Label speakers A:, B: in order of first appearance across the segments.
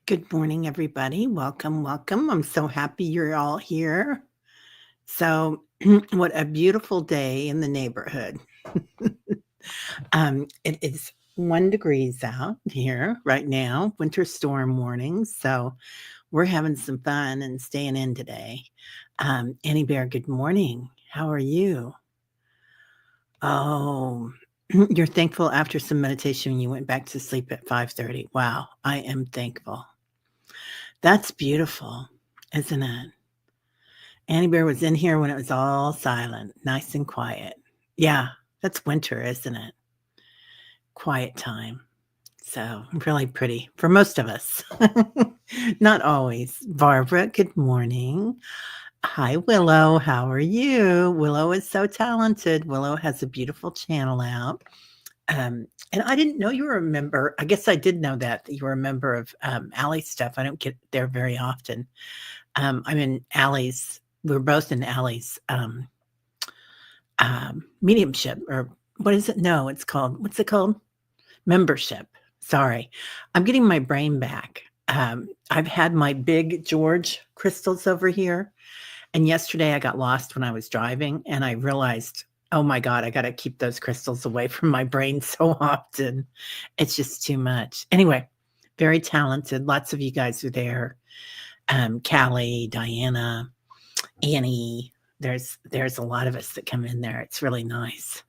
A: Good morning, everybody. Welcome, welcome. I'm so happy you're all here. So, what a beautiful day in the neighborhood. It is 1 degrees out here right now, winter storm warnings. So, we're having some fun and staying in today. Annie Bear, good morning. How are you? Oh, you're thankful after some meditation you went back to sleep at 5:30. Wow, I am thankful. That's beautiful, isn't it? Annie Bear was in here when it was all silent, nice and quiet. Yeah, that's winter, isn't it? Quiet time. So really pretty for most of us. Not always. Barbara, good morning. Hi, Willow. How are you? Willow is so talented. Willow has a beautiful channel out. And I didn't know you were a member. I guess I did know that you were a member of Allie's stuff. I don't get there very often. I'm in Allie's. We're both in Allie's mediumship, or what is it? No, it's called, what's it called? Membership. Sorry. I'm getting my brain back. I've had my big George crystals over here. And yesterday I got lost when I was driving and I realized, oh my God, I got to keep those crystals away from my brain so often. It's just too much. Anyway, very talented. Lots of you guys are there. Callie, Diana, Annie. There's a lot of us that come in there. It's really nice.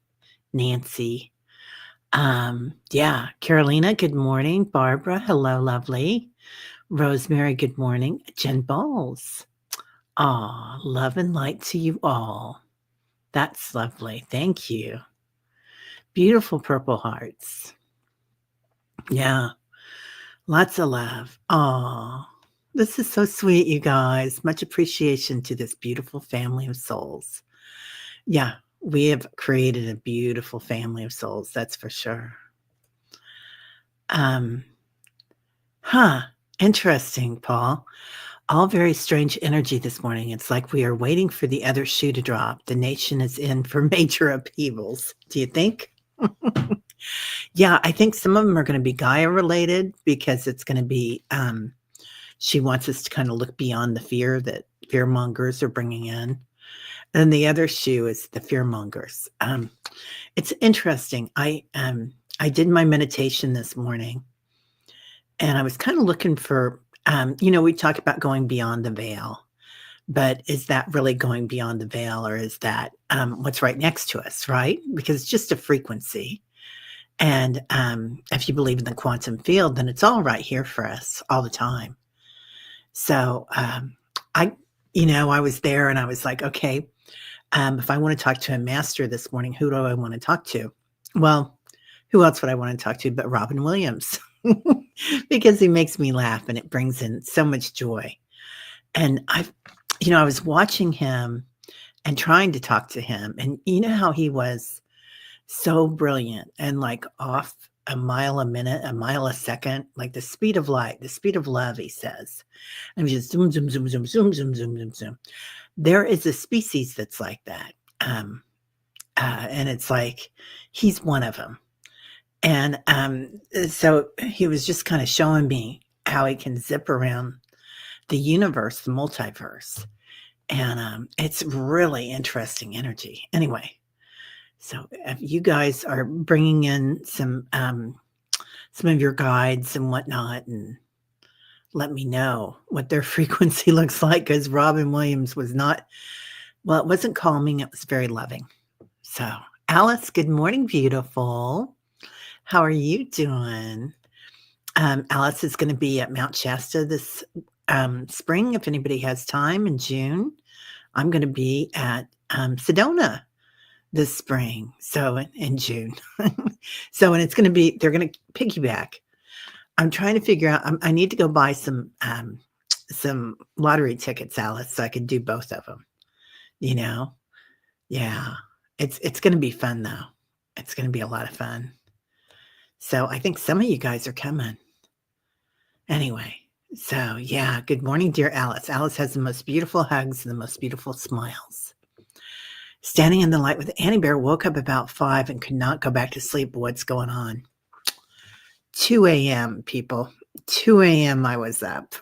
A: Nancy. Yeah, Carolina, good morning. Barbara, hello, lovely. Rosemary, good morning. Jen Bowles. Aw, love and light to you all. That's lovely. Thank you. Beautiful purple hearts. Yeah, lots of love. Aw, this is so sweet, you guys. Much appreciation to this beautiful family of souls. Yeah, we have created a beautiful family of souls, that's for sure. Um, Interesting, Paul. All very strange energy this morning. It's like we are waiting for the other shoe to drop. The nation is in for major upheavals. Do you think? Yeah, I think some of them are going to be Gaia related because it's going to be, she wants us to kind of look beyond the fear that fear mongers are bringing in. And the other shoe is the fear mongers. It's interesting. I did my meditation this morning and I was kind of looking for, we talk about going beyond the veil, but is that really going beyond the veil, or is that what's right next to us, right? Because it's just a frequency. And if you believe in the quantum field, then it's all right here for us all the time. So I was there and I was like, okay, if I want to talk to a master this morning, who do I want to talk to? Well, who else would I want to talk to but Robin Williams? Because he makes me laugh and it brings in so much joy. And I was watching him and trying to talk to him. And you know how he was so brilliant and like off a mile a minute, a mile a second, like the speed of light, the speed of love, he says. And just zoom, zoom, zoom, zoom, zoom, zoom, zoom, zoom, zoom. There is a species that's like that. And it's like he's one of them. And so he was just kind of showing me how he can zip around the universe, the multiverse. And it's really interesting energy. Anyway, so if you guys are bringing in some of your guides and whatnot, and let me know what their frequency looks like, because Robin Williams was not, well, it wasn't calming, it was very loving. So, Alice, good morning, beautiful. How are you doing? Alice is going to be at Mount Shasta this spring, if anybody has time, in June. I'm going to be at Sedona this spring, so in June. So, and it's going to be, they're going to piggyback. I'm trying to figure out, I need to go buy some lottery tickets, Alice, so I can do both of them. Yeah, it's going to be fun though. It's going to be a lot of fun. So I think some of you guys are coming. Anyway, so yeah, good morning, dear Alice. Alice has the most beautiful hugs and the most beautiful smiles. Standing in the light with Annie Bear, woke up about 5 and could not go back to sleep. What's going on? 2 a.m., people. 2 a.m. I was up.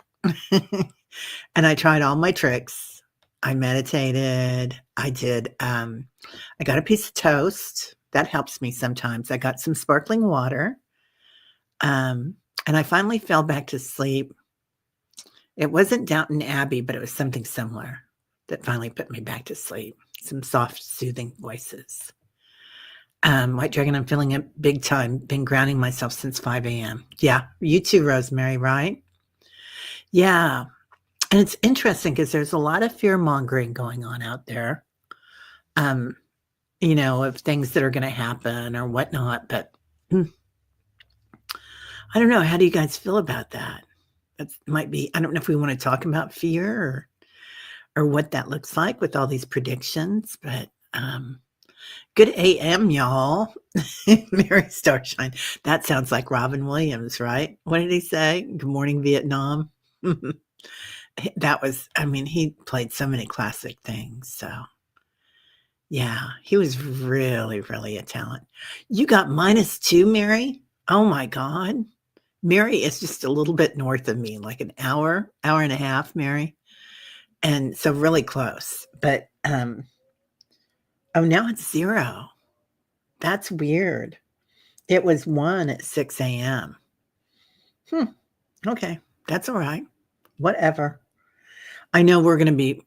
A: And I tried all my tricks. I meditated. I got a piece of toast. That helps me sometimes. I got some sparkling water. Um, and I finally fell back to sleep. It wasn't Downton Abbey, but it was something similar that finally put me back to sleep. Some soft, soothing voices. White Dragon, I'm feeling it big time. Been grounding myself since 5 a.m. Yeah, you too, Rosemary, right? Yeah. And it's interesting because there's a lot of fear mongering going on out there, um, of things that are going to happen or whatnot. But I don't know. How do you guys feel about that? That might be, I don't know if we want to talk about fear or what that looks like with all these predictions, but good AM, y'all. Mary Starshine. That sounds like Robin Williams, right? What did he say? Good morning, Vietnam. He played so many classic things. So, yeah, he was really, really a talent. You got -2, Mary? Oh my God. Mary is just a little bit north of me, like an hour and a half, Mary. And so really close. But, oh, now it's 0. That's weird. It was 1 at 6 a.m. Okay. That's all right. Whatever. I know we're going to be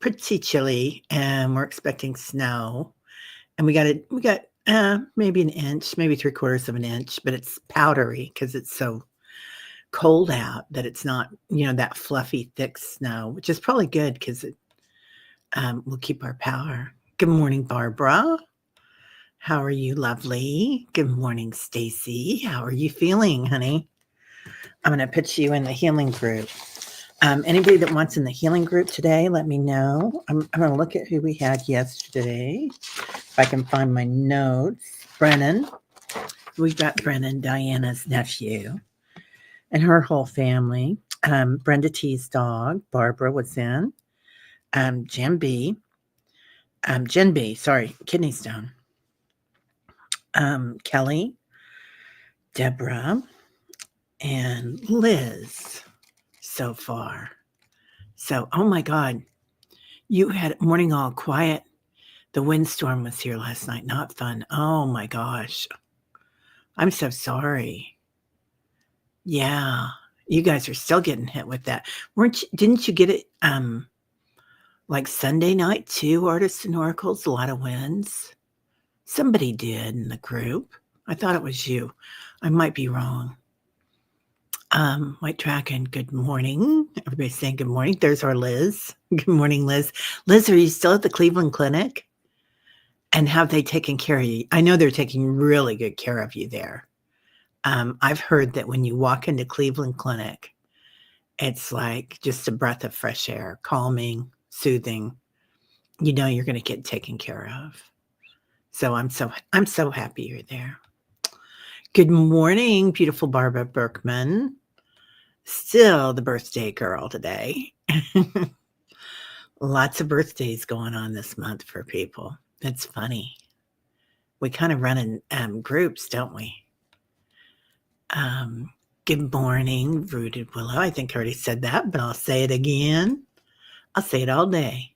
A: pretty chilly and we're expecting snow. And we got maybe an inch, maybe 3/4 of an inch, but it's powdery because it's so cold out that it's not, that fluffy, thick snow, which is probably good because it will keep our power. Good morning, Barbara. How are you, lovely? Good morning, Stacy. How are you feeling, honey? I'm going to put you in the healing group. Anybody that wants in the healing group today, let me know. I'm going to look at who we had yesterday. If I can find my notes. Brennan. We've got Brennan, Diana's nephew, and her whole family. Brenda T's dog. Barbara was in. Jen B, kidney stone. Kelly, Deborah, and Liz so far. So, oh my God, you had morning all quiet. The windstorm was here last night. Not fun. Oh my gosh. I'm so sorry. Yeah. You guys are still getting hit with that. Didn't you get it like Sunday night too, Artists and Oracles? A lot of winds. Somebody did in the group. I thought it was you. I might be wrong. White Dragon, good morning. Everybody's saying good morning. There's our Liz. Good morning, Liz. Liz, are you still at the Cleveland Clinic? And have they taken care of you? I know they're taking really good care of you there. I've heard that when you walk into Cleveland Clinic, it's like just a breath of fresh air, calming, soothing. You know you're going to get taken care of. So I'm so happy you're there. Good morning, beautiful Barbara Berkman. Still the birthday girl today. Lots of birthdays going on this month for people. It's funny. We kind of run in groups, don't we? Good morning, Rooted Willow. I think I already said that, but I'll say it again. I'll say it all day.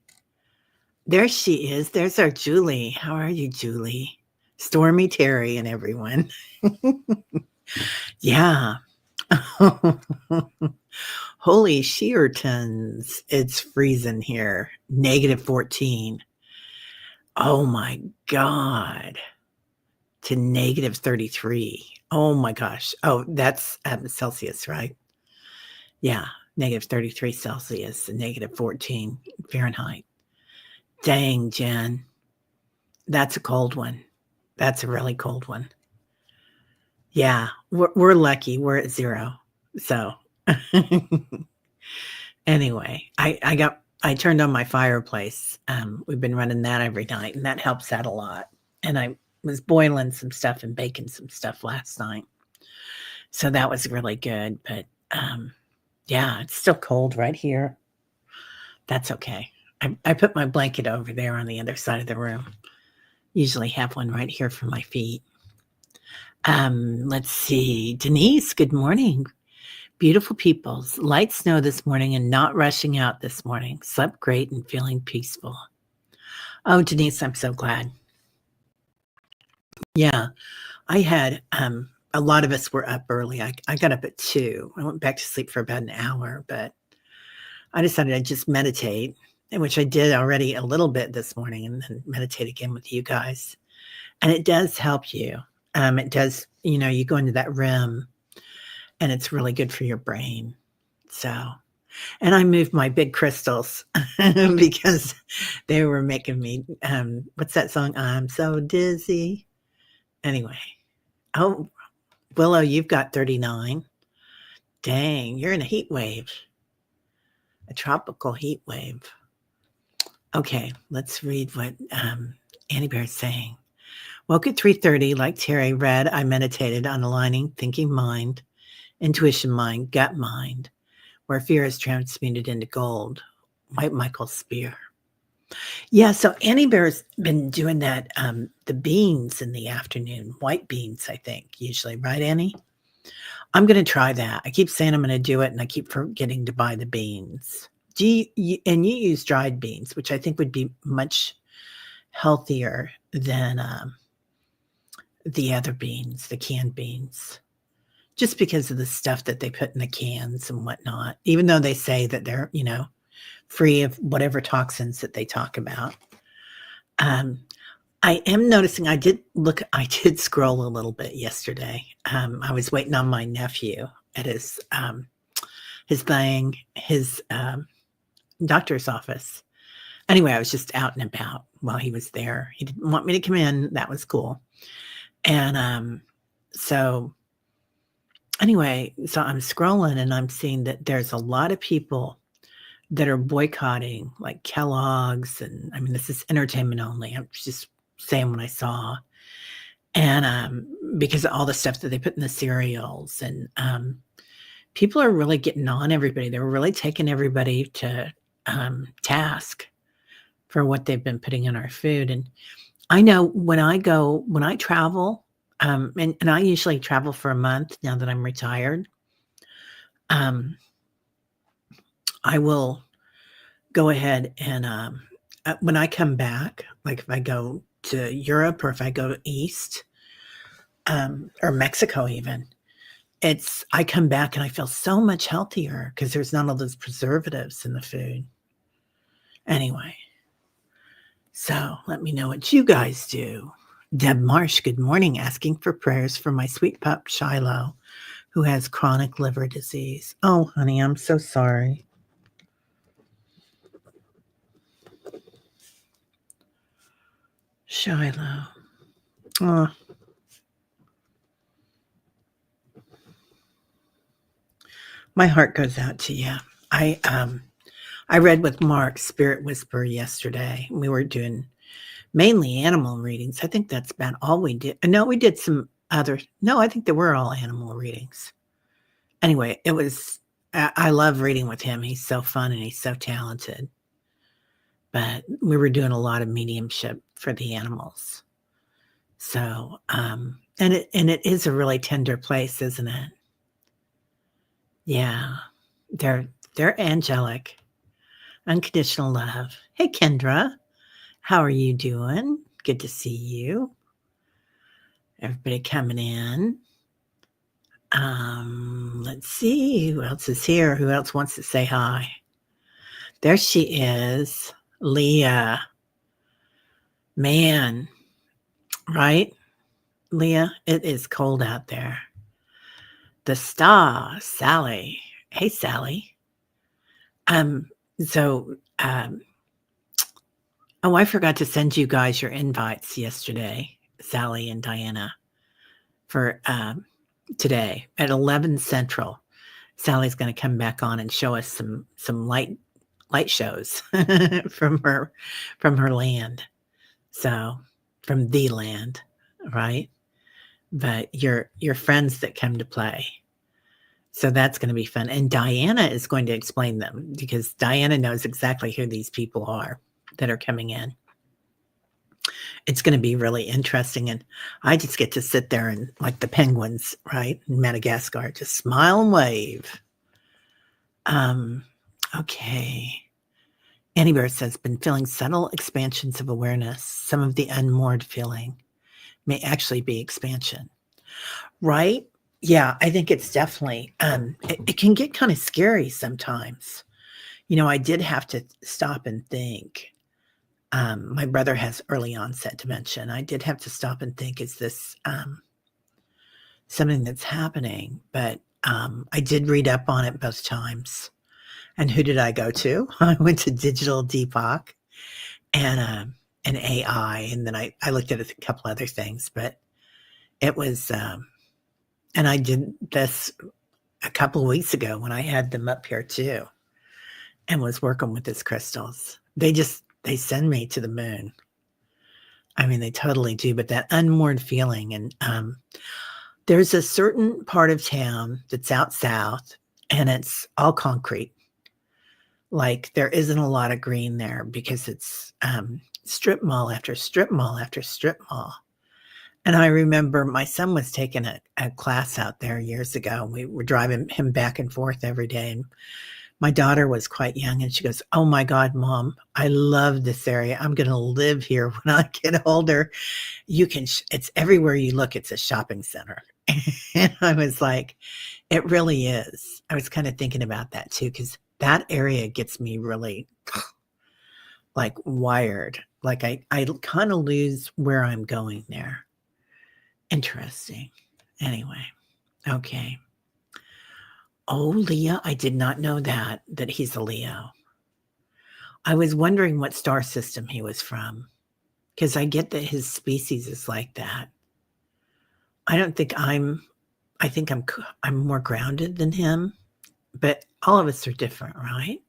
A: There she is. There's our Julie. How are you, Julie? Stormy Terry and everyone. Yeah. Holy Sheertons. It's freezing here. -14. Oh my God. To -33. Oh my gosh. Oh, that's Celsius, right? Yeah. -33 Celsius and -14 Fahrenheit. Dang, Jen. That's a cold one. That's a really cold one. Yeah. We're lucky. We're at 0. So anyway, I turned on my fireplace. We've been running that every night, and that helps out a lot. And I was boiling some stuff and baking some stuff last night. So that was really good. But yeah, it's still cold right here. That's okay. I put my blanket over there on the other side of the room. Usually have one right here for my feet. Let's see. Denise, good morning. Beautiful peoples. Light snow this morning and not rushing out this morning. Slept great and feeling peaceful. Oh, Denise, I'm so glad. Yeah, I had, a lot of us were up early. I got up at 2. I went back to sleep for about an hour, but I decided I'd just meditate, and which I did already a little bit this morning, and then meditate again with you guys. And it does help you. It does, you go into that REM, and it's really good for your brain. So, and I moved my big crystals because they were making me, what's that song? I'm so dizzy. Anyway. Oh, Willow, you've got 39. Dang, you're in a heat wave, a tropical heat wave. Okay, let's read what Annie Bear is saying. Woke at 3:30, like Terry read, I meditated on aligning thinking mind, intuition mind, gut mind, where fear is transmuted into gold. White Michael Spear. Yeah, so Annie Bear's been doing that, the beans in the afternoon, white beans, I think, usually, right, Annie? I'm gonna try that. I keep saying I'm gonna do it, and I keep forgetting to buy the beans. Do and you use dried beans, which I think would be much healthier than, the other beans, the canned beans, just because of the stuff that they put in the cans and whatnot, even though they say that they're, free of whatever toxins that they talk about. I am noticing I did scroll a little bit yesterday. I was waiting on my nephew at his thing, his doctor's office. Anyway, I was just out and about while he was there. He didn't want me to come in. That was cool. And so anyway, so I'm scrolling and I'm seeing that there's a lot of people that are boycotting, like Kellogg's, and I mean, this is entertainment only. I'm just saying what I saw. And because of all the stuff that they put in the cereals, and people are really getting on everybody. They're really taking everybody to task for what they've been putting in our food. And I know when I travel, and I usually travel for a month now that I'm retired, I will go ahead and when I come back, like if I go to Europe or if I go east, or Mexico even, I come back and I feel so much healthier because there's not all those preservatives in the food. Anyway, so let me know what you guys do. Deb Marsh, good morning, asking for prayers for my sweet pup Shiloh, who has chronic liver disease. Oh, honey, I'm so sorry. Shiloh. Oh. My heart goes out to you. I read with Mark Spirit Whisperer yesterday. We were doing mainly animal readings. I think that's about all we did. No, we did some other. No, I think they were all animal readings. Anyway, I love reading with him. He's so fun and he's so talented. But we were doing a lot of mediumship for the animals. So, and it is a really tender place, isn't it? Yeah, they're angelic. Unconditional love. Hey, Kendra. How are you doing? Good to see you. Everybody coming in. Let's see who else is here. Who else wants to say hi? There she is. Leah. Man, right? Leah, it is cold out there. The star, Sally. Hey, Sally. So, oh, I forgot to send you guys your invites yesterday, Sally and Diana, for today at 11 Central. Sally's going to come back on and show us some light shows from her land. So from the land, right? But your friends that come to play. So that's going to be fun. And Diana is going to explain them because Diana knows exactly who these people are that are coming in. It's going to be really interesting. And I just get to sit there and like the penguins, right? In Madagascar, just smile and wave. Um, okay. Anywhere says, been feeling subtle expansions of awareness. Some of the unmoored feeling may actually be expansion. Right? Yeah, I think it's definitely, it can get kind of scary sometimes. I did have to stop and think. My brother has early onset dementia. And I did have to stop and think, is this something that's happening? But I did read up on it both times. And who did I go to? I went to Digital Deepak and AI, and then I looked at a couple other things, but it was, and I did this a couple of weeks ago when I had them up here too, and was working with his crystals. They send me to the moon. I mean, they totally do. But that unmoored feeling, and there's a certain part of town that's out south, and it's all concrete. Like there isn't a lot of green there because it's strip mall after strip mall after strip mall. And I remember my son was taking a class out there years ago. We were driving him back and forth every day. And my daughter was quite young, and she goes, "Oh my God, Mom, I love this area. I'm going to live here when I get older. It's everywhere you look, it's a shopping center." And I was like, it really is. I was kind of thinking about that too, because that area gets me really like wired. Like I kind of lose where I'm going there. Interesting. Anyway, okay. Oh, Leo, I did not know that he's a Leo. I was wondering what star system he was from, because I get that his species is like that. I think I'm more grounded than him, but all of us are different, right?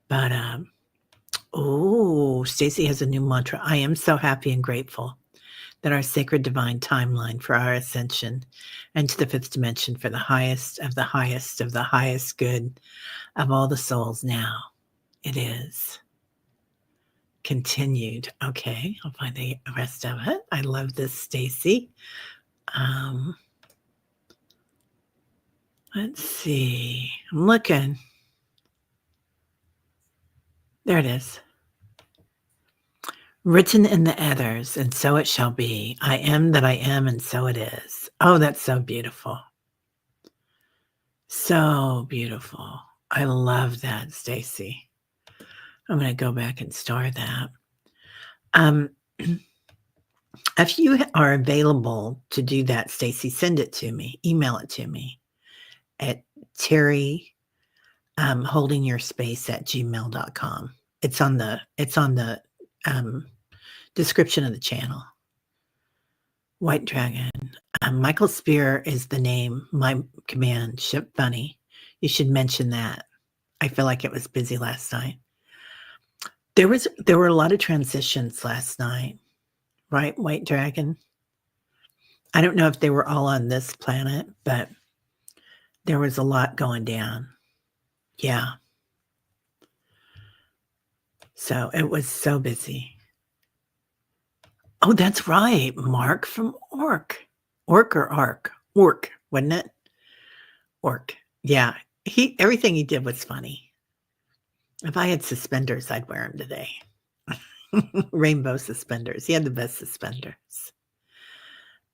A: But Stacy has a new mantra. I am so happy and grateful that our sacred divine timeline for our ascension and to the fifth dimension for the highest of the highest of the highest good of all the souls now. It is continued. Okay, I'll find the rest of it. I love this, Stacy. Let's see. I'm looking. There it is. Written in the ethers, and so it shall be. I am that I am, and so it is. Oh, that's so beautiful. So beautiful. I love that, Stacy. I'm going to go back and star that. If you are available to do that, Stacy, send it to me. Email it to me at Terry holdingyourspace@gmail.com. It's on the description of the channel. White Dragon. Michael Spear is the name, my command, Ship Bunny. You should mention that. I feel like it was busy last night. There were a lot of transitions last night, right, White Dragon? I don't know if they were all on this planet, but there was a lot going down. Yeah. So it was so busy. Oh, that's right. Mark from Orc. Orc or Arc? Orc, wasn't it? Orc. Yeah. Everything he did was funny. If I had suspenders, I'd wear them today. Rainbow suspenders. He had the best suspenders.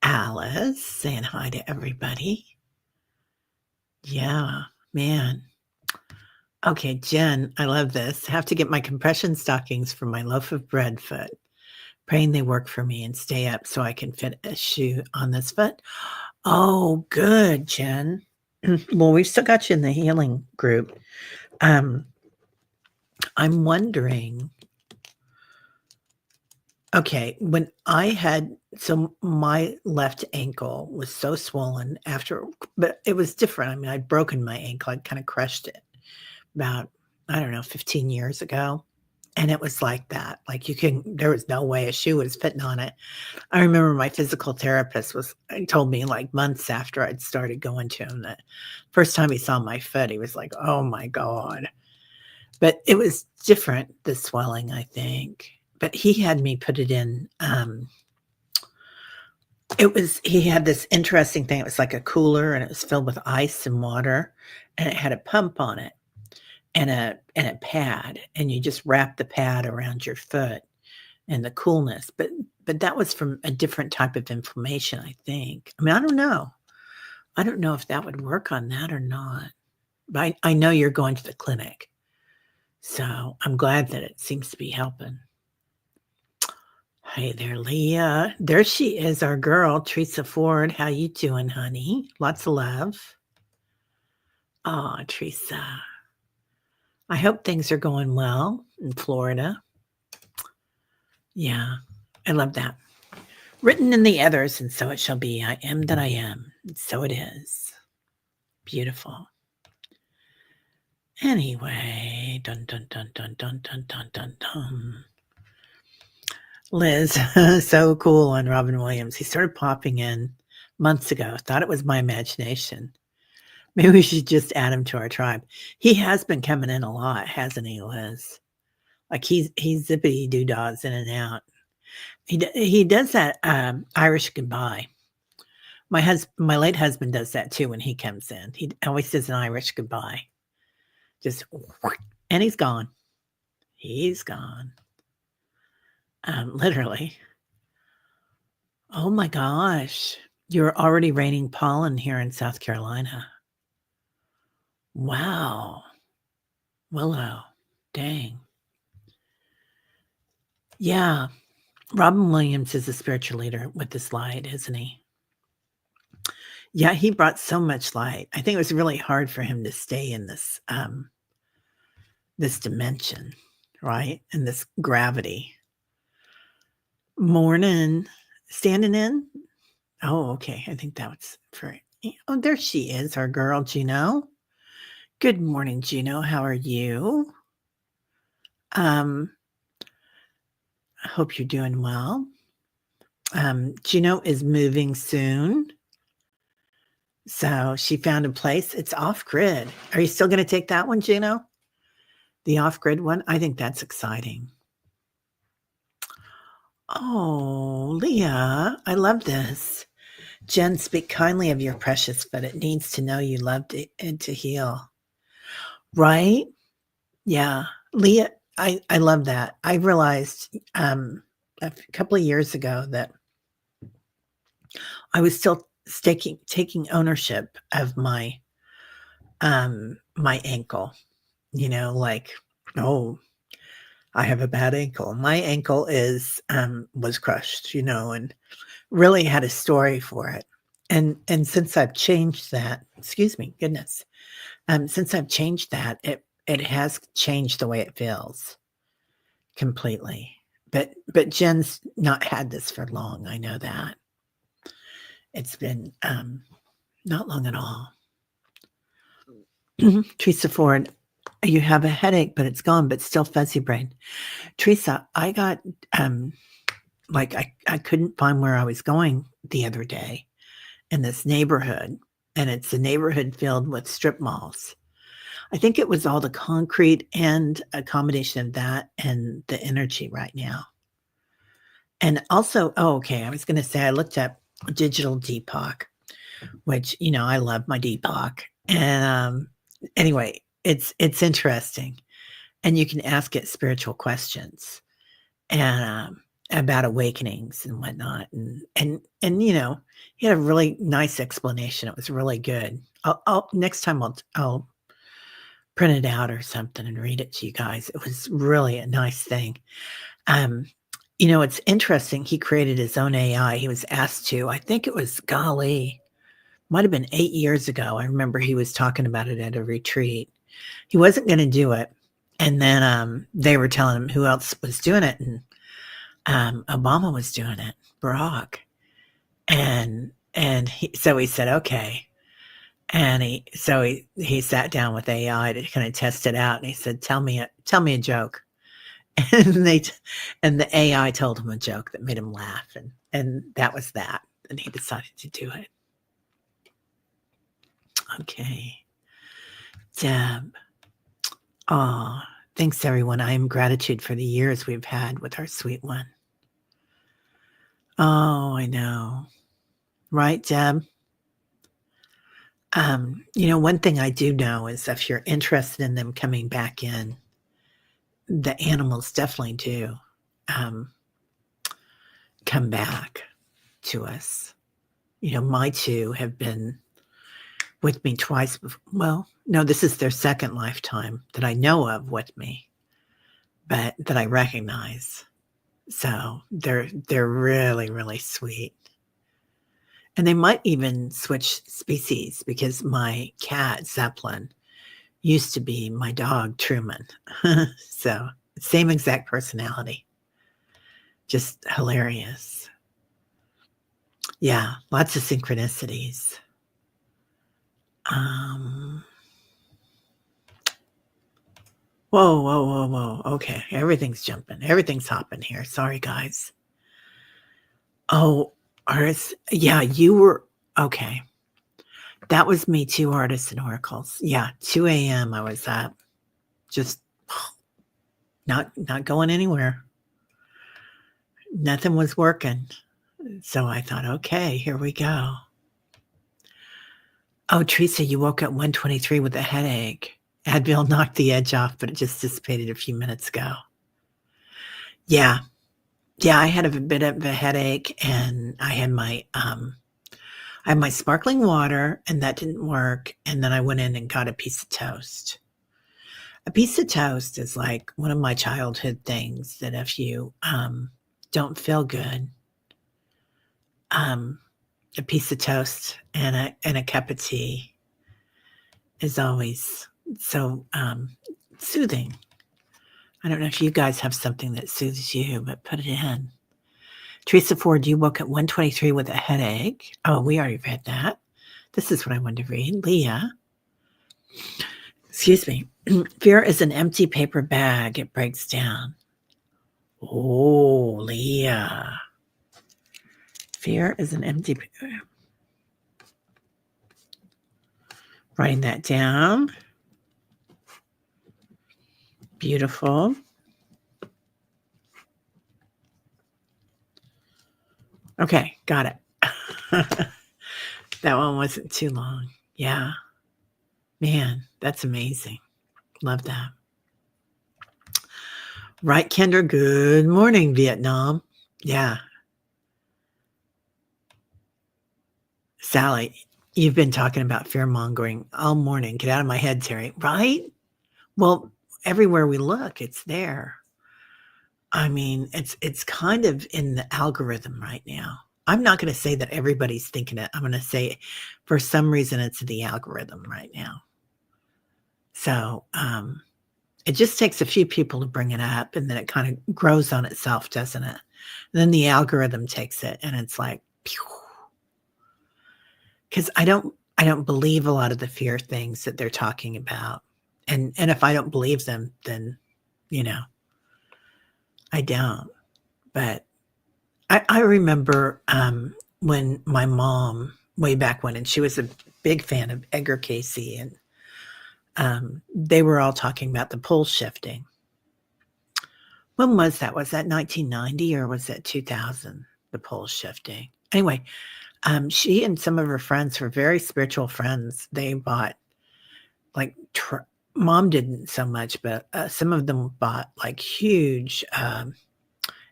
A: Alice saying hi to everybody. Yeah, man. Okay, Jen, I love this. Have to get my compression stockings for my loaf of bread foot. Praying they work for me and stay up so I can fit a shoe on this foot. Oh, good, Jen. Well, we've still got you in the healing group. I'm wondering. Okay, when my left ankle was so swollen but it was different. I mean, I'd broken my ankle. I'd kind of crushed it about, I don't know, 15 years ago. And it was like that. Like there was no way a shoe was fitting on it. I remember my physical therapist told me like months after I'd started going to him that first time he saw my foot, he was like, oh my God. But it was different, the swelling, I think. But he had me put it in He had this interesting thing. It was like a cooler, and it was filled with ice and water, and it had a pump on it and a pad, and you just wrap the pad around your foot and the coolness. But that was from a different type of inflammation, I think. I mean, I don't know. I don't know if that would work on that or not. But I know you're going to the clinic. So I'm glad that it seems to be helping. Hey there, Leah. There she is, our girl, Teresa Ford. How you doing, honey? Lots of love. Oh, Teresa. I hope things are going well in Florida. Yeah, I love that. Written in the others, and so it shall be. I am that I am, and so it is. Beautiful. Anyway, dun dun dun dun dun dun dun dun dun. Liz, so cool on Robin Williams. He started popping in months ago. Thought it was my imagination. Maybe we should just add him to our tribe. He has been coming in a lot, hasn't he, Liz? Like he's zippity doo-dahs in and out. He does that Irish goodbye. My late husband does that too when he comes in. He always does an Irish goodbye. Just and he's gone. He's gone. Literally. Oh my gosh. You're already raining pollen here in South Carolina. Wow. Willow. Dang. Yeah. Robin Williams is a spiritual leader with this light, isn't he? Yeah, he brought so much light. I think it was really hard for him to stay in this this dimension, right? And this gravity. Morning. Standing in? Oh, okay. I think that was for oh, there she is, our girl, Gino. Good morning, Gino. How are you? I hope you're doing well. Gino is moving soon. So she found a place. It's off grid. Are you still going to take that one, Gino? The off grid one? I think that's exciting. Oh, Leah, I love this. Jen, speak kindly of your precious, but it needs to know you loved it and to heal. Right? Yeah. Leah, I love that. I realized a couple of years ago that I was still taking ownership of my my ankle. You know, like, oh, I have a bad ankle. My ankle was crushed, you know, and really had a story for it. And since I've changed that, excuse me, goodness. Since I've changed that, it has changed the way it feels completely. But Jen's not had this for long. I know that. It's been not long at all. Teresa Ford, you have a headache, but it's gone, but still fuzzy brain. Teresa, I got like I couldn't find where I was going the other day in this neighborhood, and it's a neighborhood filled with strip malls. I think it was all the concrete and a combination of that and the energy right now. And also, oh, okay, I was going to say I looked up digital Deepak, which you know I love my Deepak, and anyway, it's interesting, and you can ask it spiritual questions and about awakenings and whatnot, and you know, he had a really nice explanation. It was really good. I'll next time I'll print it out or something and read it to you guys. It was really a nice thing. You know, it's interesting. He created his own AI. He was asked to. I think it was golly, might have been 8 years ago. I remember he was talking about it at a retreat. He wasn't going to do it, and then they were telling him who else was doing it, and Obama was doing it, Barack, and so he said okay, and he sat down with AI to kind of test it out, and he said, tell me a joke, and the AI told him a joke that made him laugh, and that was that, and he decided to do it. Okay, Deb. Oh, thanks everyone. I am gratitude for the years we've had with our sweet one. Oh, I know. Right, Deb? One thing I do know is if you're interested in them coming back in, the animals definitely do um, come back to us. My two have been with me twice before. Well, no, this is their second lifetime that I know of with me, but that I recognize. So they're really, really sweet. And they might even switch species because my cat, Zeppelin, used to be my dog, Truman. So same exact personality. Just hilarious. Yeah, lots of synchronicities. Um, whoa, whoa, whoa, whoa. Okay, everything's jumping. Everything's hopping here. Sorry, guys. Oh, artists. Yeah, you were okay. That was me too, artists and oracles. Yeah, 2 a.m. I was up. Just not going anywhere. Nothing was working. So I thought, okay, here we go. Oh, Teresa, you woke up 1:23 with a headache. Advil knocked the edge off, but it just dissipated a few minutes ago. Yeah. Yeah, I had a bit of a headache and I had my sparkling water and that didn't work. And then I went in and got a piece of toast. A piece of toast is like one of my childhood things that if you don't feel good, um, a piece of toast and a cup of tea is always so soothing. I don't know if you guys have something that soothes you, but put it in. Teresa Ford, you woke at 1:23 with a headache. Oh, we already read that. This is what I wanted to read. Leah, excuse me. Fear is an empty paper bag. It breaks down. Oh, Leah. Fear is an empty paper. Writing that down. Beautiful. Okay, got it. That one wasn't too long. Yeah. Man, that's amazing. Love that. Right, Kendra. Good morning, Vietnam. Yeah. Sally, you've been talking about fear mongering all morning. Get out of my head, Terry. Right? Well, everywhere we look, it's there. I mean, it's kind of in the algorithm right now. I'm not going to say that everybody's thinking it. I'm going to say for some reason it's the algorithm right now. So it just takes a few people to bring it up and then it kind of grows on itself, doesn't it? And then the algorithm takes it and it's like, because I don't believe a lot of the fear things that they're talking about. And if I don't believe them, then, I don't. But I remember when my mom, way back when, and she was a big fan of Edgar Casey, and they were all talking about the pole shifting. When was that? Was that 1990 or was that 2000? The pole shifting. Anyway, she and some of her friends were very spiritual friends. They bought like mom didn't so much, but some of them bought like huge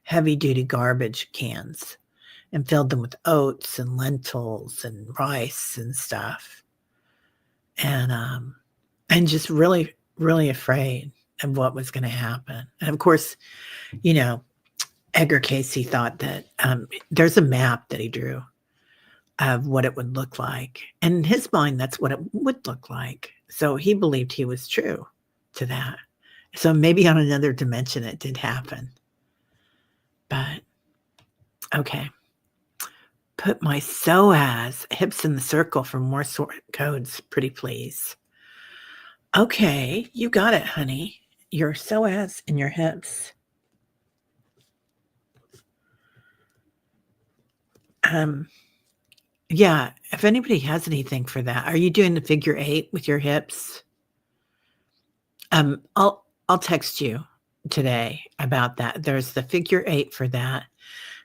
A: heavy duty garbage cans and filled them with oats and lentils and rice and stuff. And just really, really afraid of what was going to happen. And of course, Edgar Casey thought that there's a map that he drew of what it would look like. And in his mind, that's what it would look like. So he believed he was true to that. So maybe on another dimension, it did happen. But, okay. Put my psoas hips in the circle for more codes, pretty please. Okay, you got it, honey. Your psoas and your hips. Yeah, if anybody has anything for that, are you doing the figure 8 with your hips? I'll text you today about that. There's the figure 8 for that.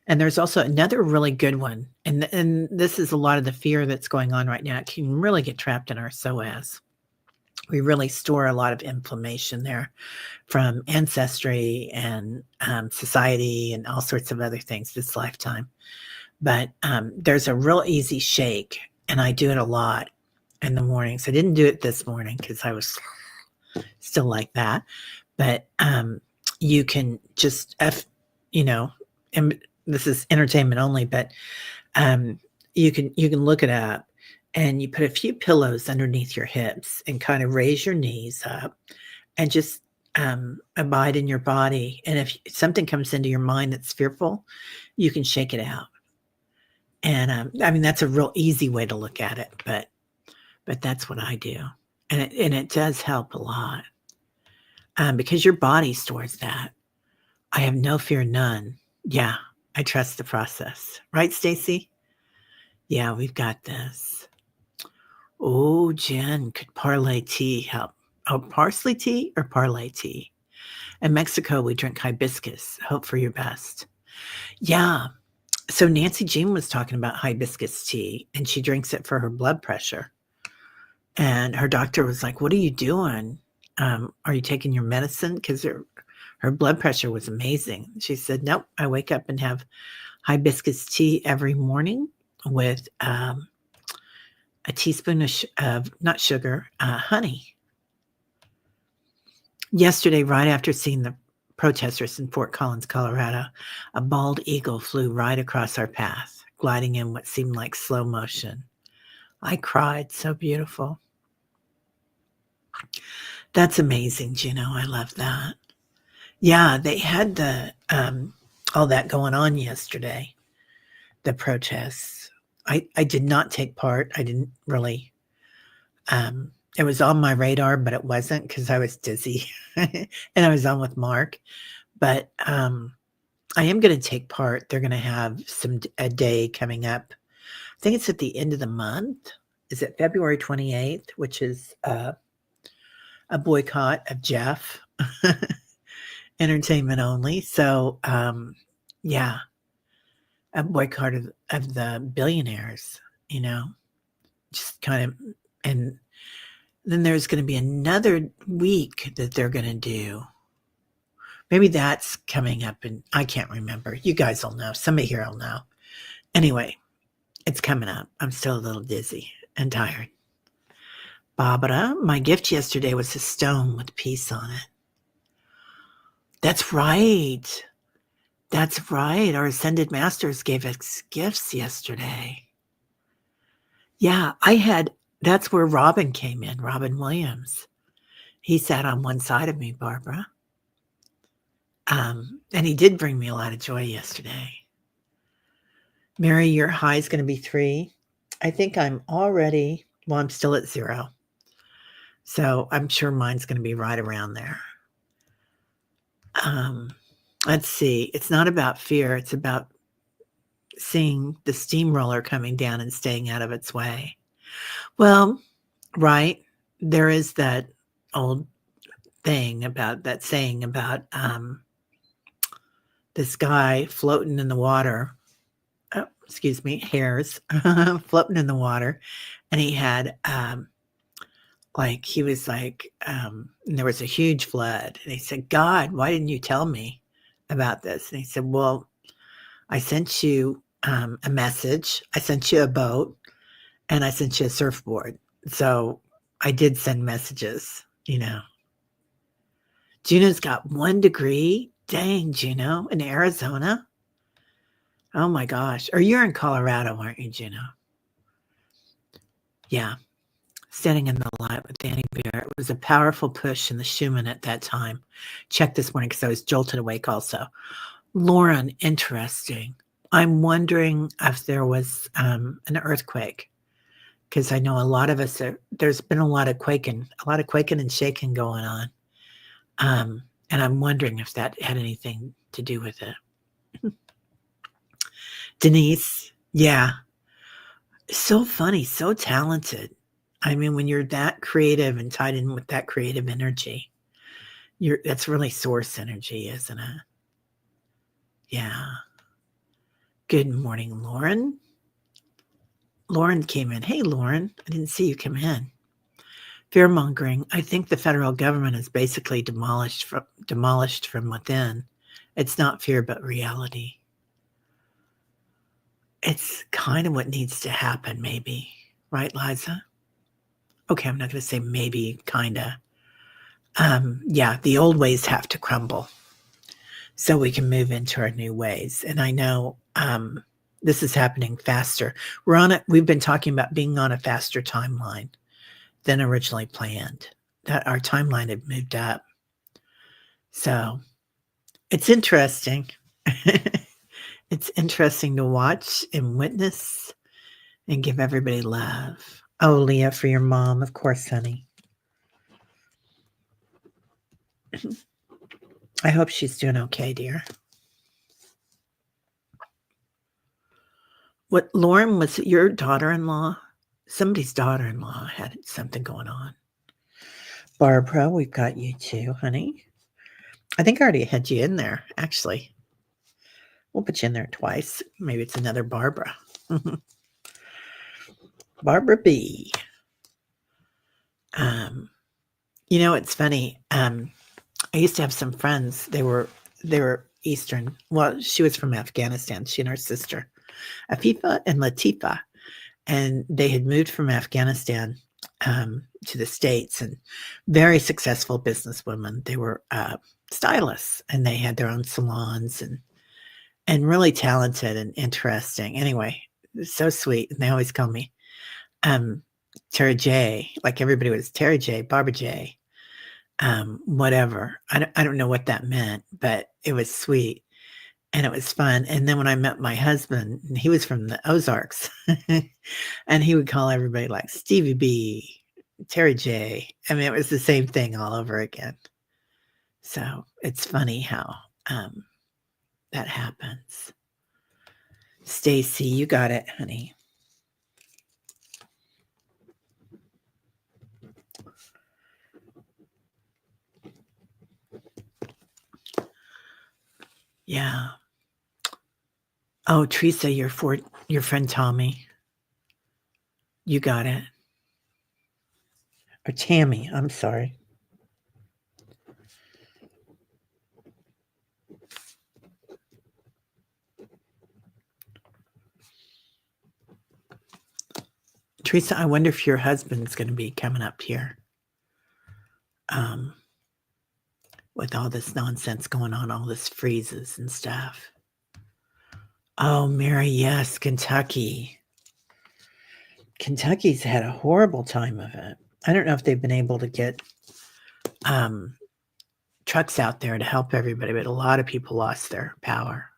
A: And there's also another really good one, and this is a lot of the fear that's going on right now. It can really get trapped in our psoas. We really store a lot of inflammation there from ancestry and society and all sorts of other things this lifetime. But there's a real easy shake, and I do it a lot in the mornings. I didn't do it this morning because I was still like that. But you can just, you know, and this is entertainment only, but you can look it up, and you put a few pillows underneath your hips and kind of raise your knees up and just abide in your body. And if something comes into your mind that's fearful, you can shake it out. And I mean, that's a real easy way to look at it, but that's what I do, and it does help a lot because your body stores that. I have no fear, none. Yeah, I trust the process, right, Stacy? Yeah, we've got this. Oh, Jen, could parlay tea help? Oh, parsley tea or parlay tea? In Mexico, we drink hibiscus. Hope for your best. Yeah. So Nancy Jean was talking about hibiscus tea, and she drinks it for her blood pressure. And her doctor was like, "What are you doing? Are you taking your medicine?" Because her blood pressure was amazing. She said, "Nope, I wake up and have hibiscus tea every morning with a teaspoon of not sugar, honey." Yesterday, right after seeing the protesters in Fort Collins, Colorado, a bald eagle flew right across our path, gliding in what seemed like slow motion. I cried. So beautiful. That's amazing, Gino. I love that. Yeah, they had the all that going on yesterday, the protests. I did not take part. I didn't really it was on my radar, but it wasn't because I was dizzy and I was on with Mark. But I am going to take part. They're going to have a day coming up. I think it's at the end of the month. Is it February 28th, which is a boycott of Jeff, entertainment only. So, yeah, a boycott of the billionaires, just kind of, and then there's going to be another week that they're going to do. Maybe that's coming up, and I can't remember. You guys will know. Somebody here will know. Anyway, it's coming up. I'm still a little dizzy and tired. Barbara, my gift yesterday was a stone with peace on it. That's right. That's right. Our ascended masters gave us gifts yesterday. Yeah, that's where Robin came in, Robin Williams. He sat on one side of me, Barbara. And he did bring me a lot of joy yesterday. Mary, your high is going to be 3. I think I'm still at 0. So I'm sure mine's going to be right around there. Let's see. It's not about fear. It's about seeing the steamroller coming down and staying out of its way. Well, right. There is that old saying about this guy floating in the water. Oh, excuse me, hairs floating in the water. And he had, and there was a huge flood. And he said, "God, why didn't you tell me about this?" And he said, "Well, I sent you a message. I sent you a boat, and I sent you a surfboard. So I did send messages, Juno's got 1 degree. Dang, Juno, in Arizona. Oh my gosh. Or you're in Colorado, aren't you, Juno? Yeah. Standing in the light with Danny Bear. It was a powerful push in the Schumann at that time. Check this morning because I was jolted awake also. Lauren, interesting. I'm wondering if there was an earthquake, because I know a lot of us there's been a lot of quaking and shaking going on. And I'm wondering if that had anything to do with it. Denise, yeah. So funny, so talented. I mean, when you're that creative and tied in with that creative energy, that's really source energy, isn't it? Yeah. Good morning, Lauren. Lauren came in. Hey, Lauren, I didn't see you come in. Fear-mongering. I think the federal government is basically demolished from within. It's not fear, but reality. It's kind of what needs to happen, maybe. Right, Liza? Okay, I'm not going to say maybe, kind of. Yeah, the old ways have to crumble so we can move into our new ways. And I know this is happening faster. We've been talking about being on a faster timeline than originally planned. That our timeline had moved up. So it's interesting. It's interesting to watch and witness and give everybody love. Oh, Leah, for your mom, of course, honey. I hope she's doing okay, dear. What, Lauren, was it your daughter-in-law? Somebody's daughter-in-law had something going on. Barbara, we've got you too, honey. I think I already had you in there, actually. We'll put you in there twice. Maybe it's another Barbara. Barbara B. It's funny. I used to have some friends. They were Eastern. Well, she was from Afghanistan. She and her sister, Afifa and Latifa, and they had moved from Afghanistan to the States, and very successful businesswomen. They were stylists, and they had their own salons, and really talented and interesting. Anyway, so sweet. And they always call me Tara J. Like everybody was Tara J, Barbara J. Whatever. I don't know what that meant, but it was sweet and it was fun. And then when I met my husband, he was from the Ozarks, and he would call everybody like Stevie B, Terry J. I mean, it was the same thing all over again. So it's funny how that happens. Stacy, you got it, honey. Yeah. Oh, Teresa, your friend Tommy. You got it. Or Tammy, I'm sorry. Teresa, I wonder if your husband's going to be coming up here with all this nonsense going on, all this freezes and stuff. Oh, Mary, yes, Kentucky. Kentucky's had a horrible time of it. I don't know if they've been able to get trucks out there to help everybody, but a lot of people lost their power.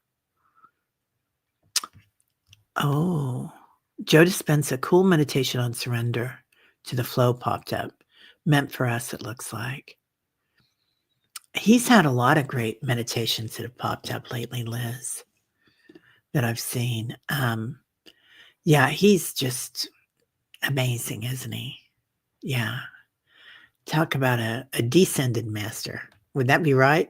A: Oh, Joe Dispenza, cool meditation on surrender to the flow popped up. Meant for us, it looks like. He's had a lot of great meditations that have popped up lately, Liz, that I've seen. Yeah, he's just amazing, isn't he? Yeah. Talk about a descended master. Would that be right?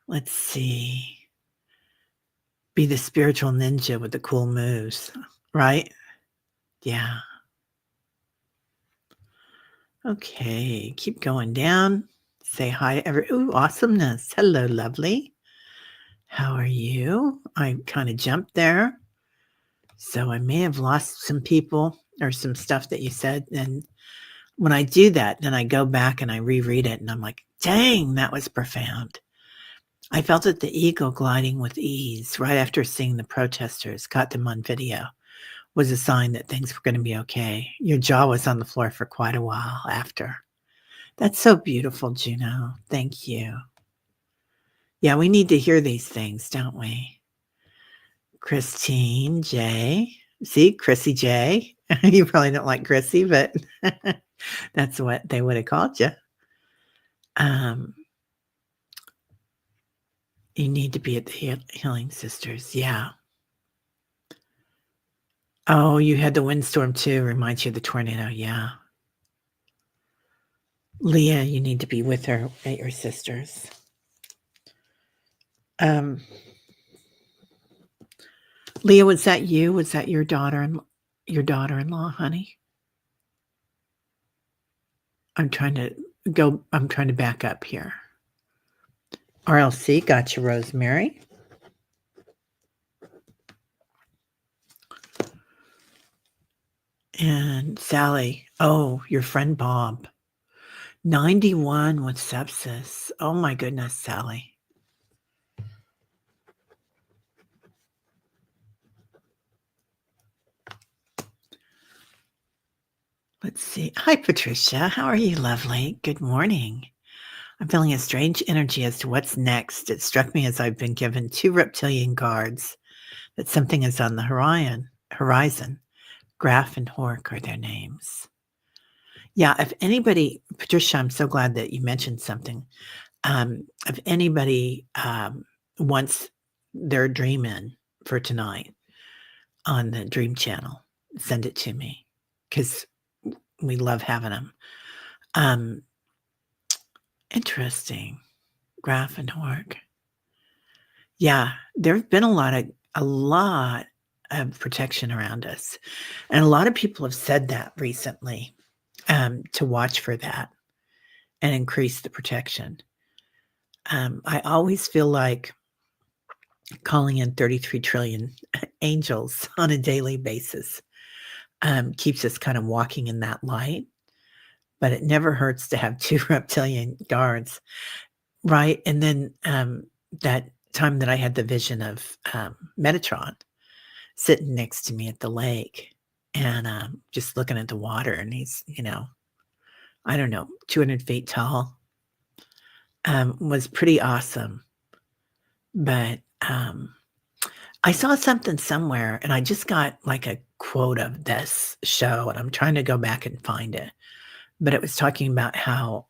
A: Let's see. Be the spiritual ninja with the cool moves, right? Yeah. Okay, keep going down. Say hi to ooh, awesomeness. Hello, lovely. How are you? I kind of jumped there. So I may have lost some people or some stuff that you said. And when I do that, then I go back and I reread it and I'm like, dang, that was profound. I felt it, the ego gliding with ease right after seeing the protesters, caught them on video, was a sign that things were going to be okay. Your jaw was on the floor for quite a while after. That's so beautiful, Juno. Thank you. Yeah, we need to hear these things, don't we? Christine J. See, Chrissy J. You probably don't like Chrissy, but that's what they would have called you. You need to be at the Healing Sisters. Yeah. Oh, you had the windstorm too. Reminds you of the tornado. Yeah. Leah, you need to be with her at your sister's. Um, Leah, was that you? Was that your daughter-in-law, honey? I'm trying to back up here. RLC, gotcha, Rosemary. And Sally, oh, your friend Bob. 91 with sepsis. Oh my goodness, Sally. Let's see. Hi, Patricia. How are you, lovely? Good morning. I'm feeling a strange energy as to what's next. It struck me as I've been given 2 reptilian guards that something is on the horizon. Graf and Hork are their names. Yeah, if anybody, Patricia, I'm so glad that you mentioned something. If anybody wants their dream in for tonight on the Dream Channel, send it to me because we love having them. Interesting. Graf and Hork. Yeah, there's been a lot of protection around us, and a lot of people have said that recently, to watch for that and increase the protection. I always feel like calling in 33 trillion angels on a daily basis keeps us kind of walking in that light, but it never hurts to have 2 reptilian guards, right? And then that time that I had the vision of Metatron sitting next to me at the lake and just looking at the water, and he's, I don't know, 200 feet tall, was pretty awesome. But I saw something somewhere, and I just got like a quote of this show, and I'm trying to go back and find it. But it was talking about how,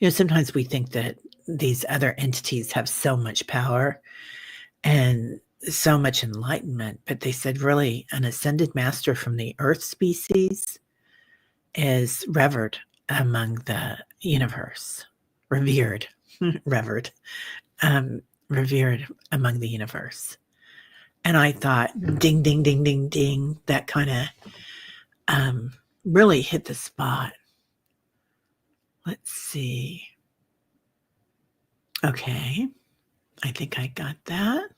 A: sometimes we think that these other entities have so much power and so much enlightenment, but they said really an ascended master from the Earth species is revered among the universe, revered, revered, revered among the universe. And I thought, ding, ding, ding, ding, ding, that kind of really hit the spot. Let's see. Okay. I think I got that.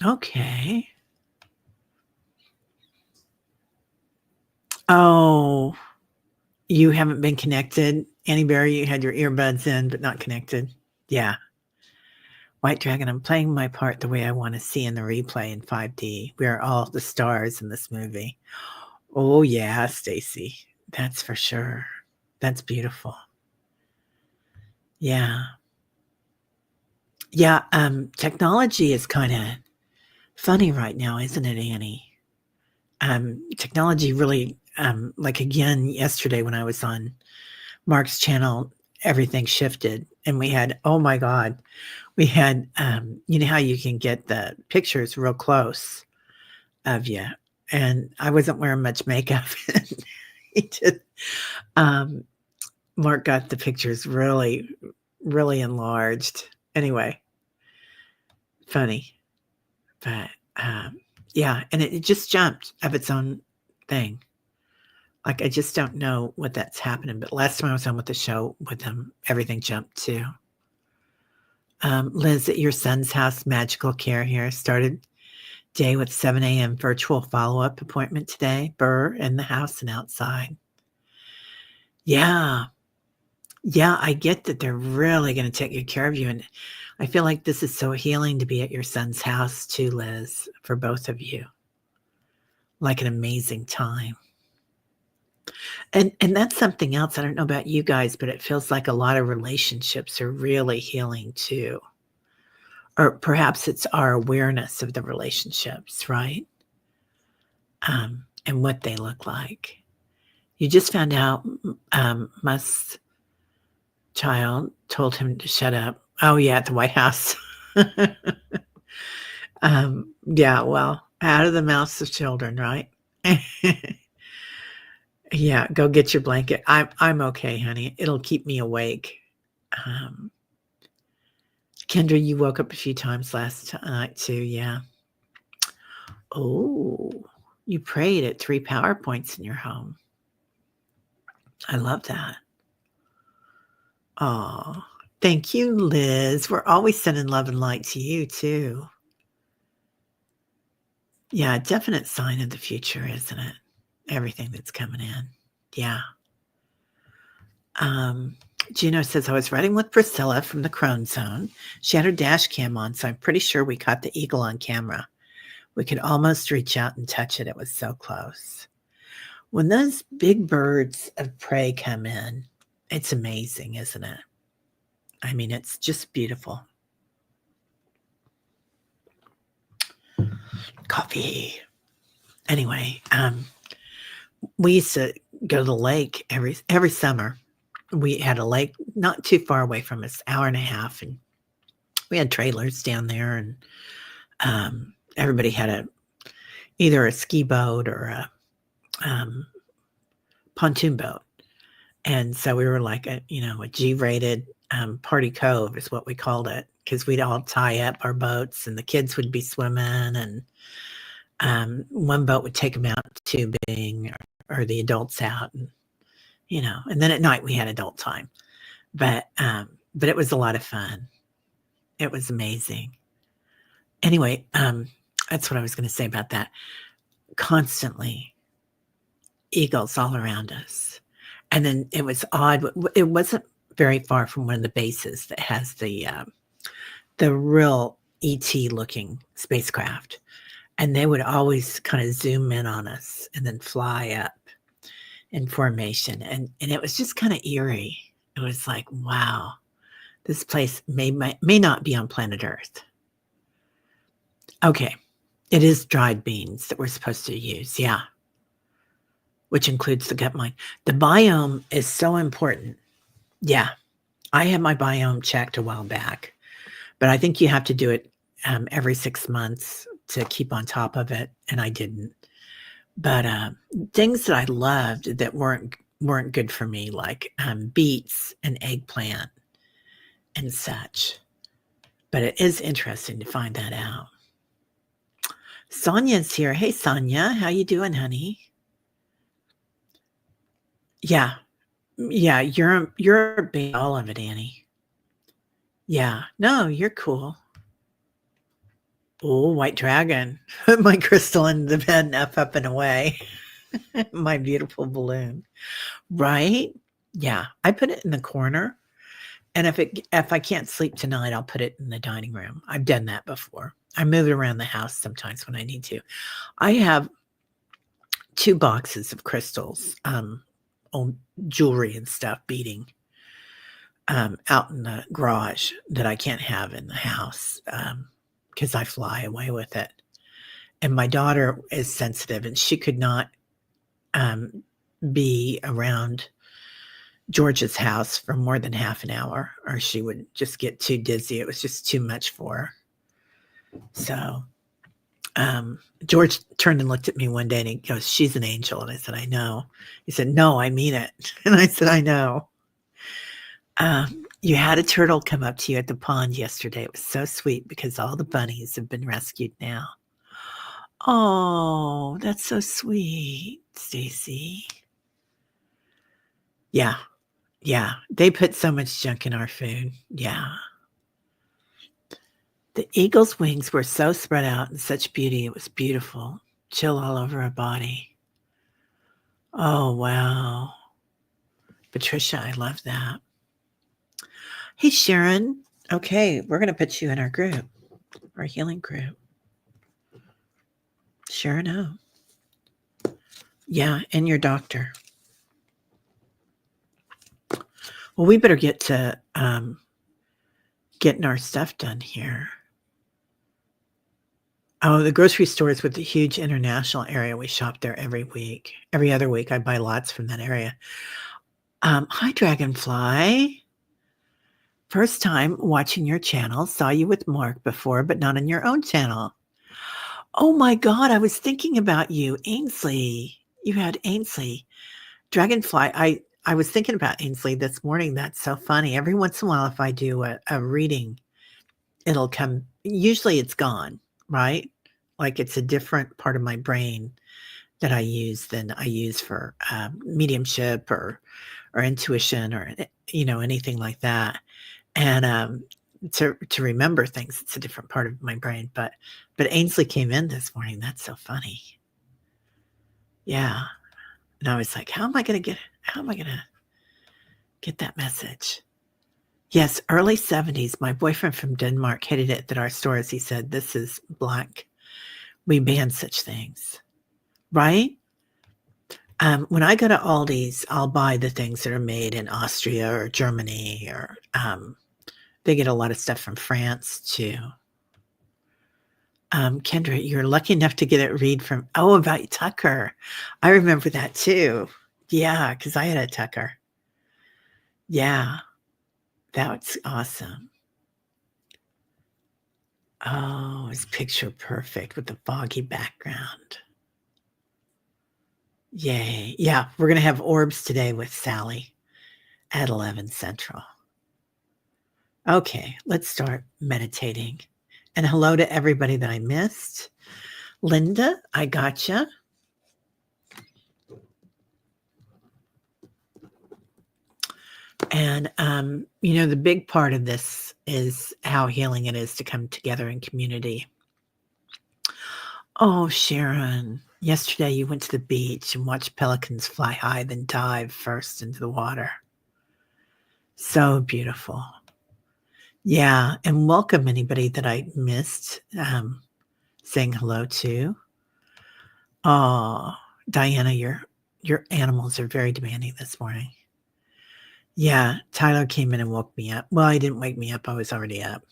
A: Okay. Oh, you haven't been connected? Annie Berry, you had your earbuds in, but not connected. Yeah. White Dragon, I'm playing my part the way I want to see in the replay in 5D. We are all the stars in this movie. Oh, yeah, Stacy. That's for sure. That's beautiful. Yeah. Yeah, technology is kind of funny right now, isn't it, Annie? Technology really, like again, yesterday when I was on Mark's channel, everything shifted and we had, oh my God, we had, you know how you can get the pictures real close of you. And I wasn't wearing much makeup. He did, Mark got the pictures really, really enlarged. Anyway, funny. But yeah, and it just jumped of its own thing. Like, I just don't know what that's happening. But last time I was on with the show with him, everything jumped too. Liz, at your son's house, Magical Care here, started day with 7 a.m. virtual follow-up appointment today. Burr in the house and outside. Yeah. Yeah, I get that they're really going to take good care of you. And I feel like this is so healing to be at your son's house too, Liz, for both of you. Like an amazing time. And that's something else. I don't know about you guys, but it feels like a lot of relationships are really healing too. Or perhaps it's our awareness of the relationships, right? And what they look like. You just found out Musk's child told him to shut up. Oh, yeah, at the White House. Yeah, well, out of the mouths of children, right? Yeah, go get your blanket. I'm okay, honey. It'll keep me awake. Um, Kendra, you woke up a few times last night too, yeah. Oh, you prayed at 3 power points in your home. I love that. Oh, thank you, Liz. We're always sending love and light to you too. Yeah, definite sign of the future, isn't it? Everything that's coming in. Yeah. Gino says, I was riding with Priscilla from the Crone Zone. She had her dash cam on, so I'm pretty sure we caught the eagle on camera. We could almost reach out and touch it. It was so close. When those big birds of prey come in, it's amazing, isn't it? I mean, it's just beautiful. Coffee. Anyway, we used to go to the lake every summer. We had a lake not too far away from us, hour and a half, and we had trailers down there, and everybody had either a ski boat or a pontoon boat. And so we were like a G-rated party cove is what we called it, because we'd all tie up our boats and the kids would be swimming, and one boat would take them out tubing or the adults out, and and then at night we had adult time. But it was a lot of fun. It was amazing. Anyway, that's what I was going to say about that. Constantly eagles all around us. And then it was odd. It wasn't very far from one of the bases that has the real ET looking spacecraft. And they would always kind of zoom in on us and then fly up in formation. And it was just kind of eerie. It was like, wow, this place may not be on planet Earth. Okay. It is dried beans that we're supposed to use. Yeah. Which includes the gut mine. The biome is so important. Yeah. I had my biome checked a while back, but I think you have to do it every 6 months to keep on top of it, and I didn't. But things that I loved that weren't good for me, like beets and eggplant and such. But it is interesting to find that out. Sonia's here. Hey, Sonia. How you doing, honey? Yeah. Yeah, you're a big all of it, Annie. Yeah. No, you're cool. Oh, white dragon. My crystal in the bed, up and away. My beautiful balloon. Right? Yeah. I put it in the corner. And if I can't sleep tonight, I'll put it in the dining room. I've done that before. I move it around the house sometimes when I need to. I have 2 boxes of crystals, old jewelry and stuff beading out in the garage that I can't have in the house because I fly away with it. And my daughter is sensitive, and she could not be around George's house for more than half an hour, or she would just get too dizzy. It was just too much for her. So George turned and looked at me one day and he goes, "She's an angel." And I said, "I know." He said, "No, I mean it." And I said, "I know." You had a turtle come up to you at the pond yesterday. It was so sweet because all the bunnies have been rescued now. Oh, that's so sweet, Stacy. Yeah. Yeah. They put so much junk in our food. Yeah. The eagle's wings were so spread out in such beauty. It was beautiful. Chill all over her body. Oh, wow. Patricia, I love that. Hey, Sharon. Okay, we're going to put you in our group, our healing group. Sharon O. Yeah, and your doctor. Well, we better get to getting our stuff done here. Oh, the grocery stores with the huge international area. We shop there every week. Every other week, I buy lots from that area. Hi, Dragonfly. First time watching your channel. Saw you with Mark before, but not on your own channel. Oh my God, I was thinking about you, Ainsley. You had Ainsley. Dragonfly, I was thinking about Ainsley this morning. That's so funny. Every once in a while, if I do a reading, it'll come. Usually it's gone, right? Like it's a different part of my brain that I use than I use for mediumship or intuition or anything like that. And to remember things, it's a different part of my brain. But Ainsley came in this morning. That's so funny. Yeah. And I was like, how am I going to get that message? Yes, early 70s. My boyfriend from Denmark hated it at our stores. He said, this is black. We ban such things. Right? When I go to Aldi's, I'll buy the things that are made in Austria or Germany, or they get a lot of stuff from France too. Kendra, you're lucky enough to get it read from, about Tucker. I remember that too. Yeah, because I had a Tucker. Yeah, that's awesome. Oh, it's picture perfect with the foggy background. Yay. Yeah, we're going to have orbs today with Sally at 11 Central. Okay, let's start meditating. And hello to everybody that I missed. Linda, I gotcha. And, the big part of this is how healing it is to come together in community. Oh, Sharon, yesterday you went to the beach and watched pelicans fly high, then dive first into the water. So beautiful. Yeah, and welcome anybody that I missed saying hello to. Oh, Diana, your animals are very demanding this morning. Yeah, Tyler came in and woke me up. Well, he didn't wake me up. I was already up.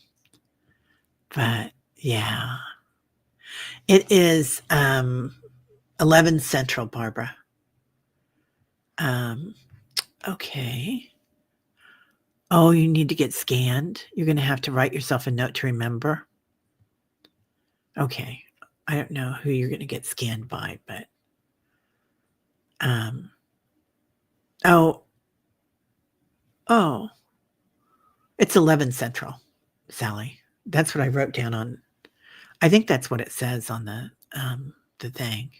A: But yeah. It is 11 Central, Barbara. Okay. Oh, you need to get scanned. You're going to have to write yourself a note to remember. Okay. I don't know who you're going to get scanned by, but it's 11 Central, Sally. That's what I wrote down on. I think that's what it says on the thing.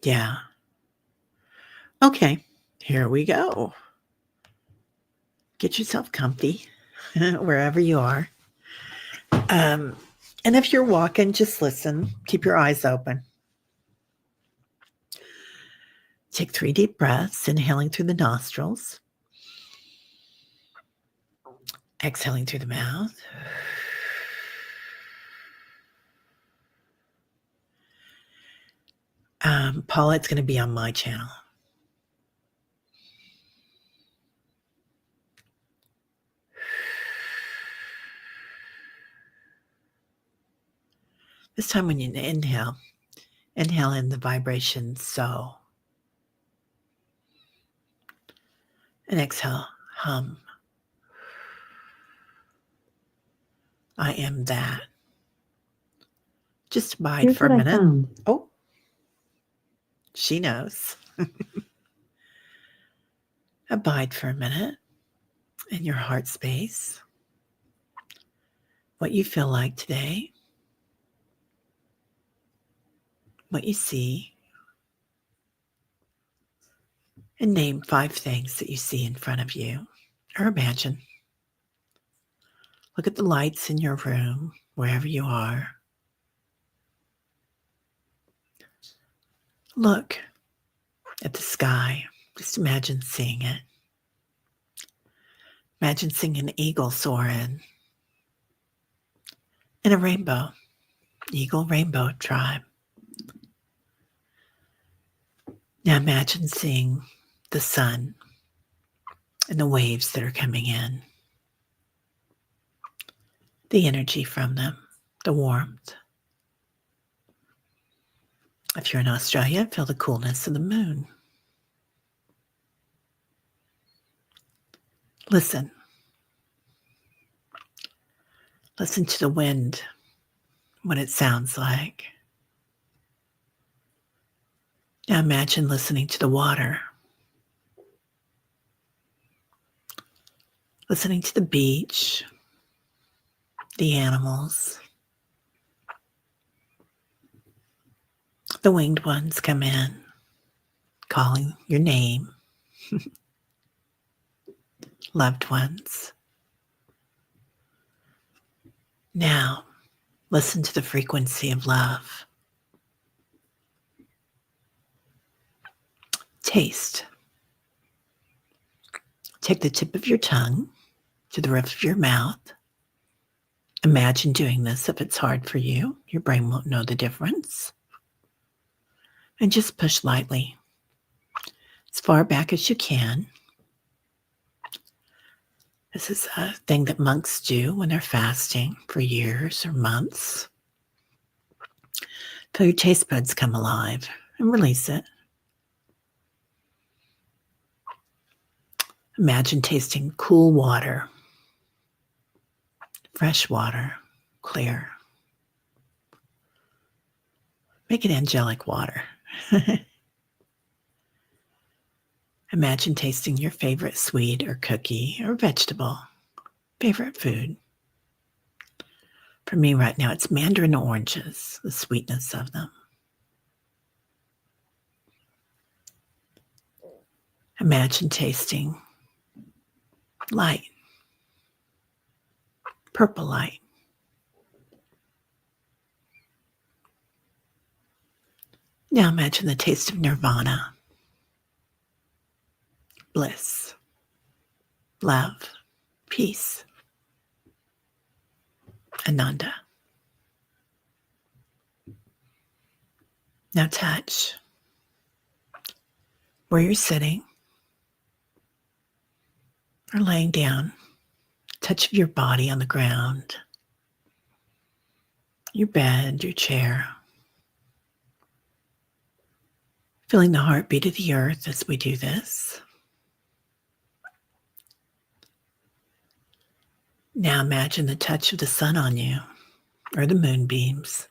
A: Yeah. Okay. Here we go. Get yourself comfy wherever you are. And if you're walking, just listen. Keep your eyes open. Take 3 deep breaths, inhaling through the nostrils, exhaling through the mouth. Paula, it's going to be on my channel. This time when you inhale in the vibration so. And exhale, hum. I am that. Just abide
B: Here's
A: for a minute.
B: Found.
A: Oh, she knows. Abide for a minute in your heart space. What you feel like today. What you see. And name 5 things that you see in front of you, or imagine. Look at the lights in your room, wherever you are. Look at the sky. Just imagine seeing it. Imagine seeing an eagle soar in a rainbow, eagle rainbow tribe. Now imagine seeing the sun and the waves that are coming in, the energy from them, the warmth. If you're in Australia, feel the coolness of the moon. Listen. Listen to the wind, what it sounds like. Now imagine listening to the water, listening to the beach, the animals. The winged ones come in, calling your name. Loved ones. Now, listen to the frequency of love. Taste. Take the tip of your tongue to the roof of your mouth. Imagine doing this if it's hard for you. Your brain won't know the difference. And just push lightly, as far back as you can. This is a thing that monks do when they're fasting for years or months. Feel your taste buds come alive and release it. Imagine tasting cool water, fresh water, clear. Make it angelic water. Imagine tasting your favorite sweet or cookie or vegetable, favorite food. For me right now, it's mandarin oranges, the sweetness of them. Imagine tasting light, purple light. Now imagine the taste of nirvana, bliss, love, peace, Ananda. Now touch where you're sitting or laying down, touch of your body on the ground, your bed, your chair. Feeling the heartbeat of the earth as we do this. Now imagine the touch of the sun on you or the moonbeams.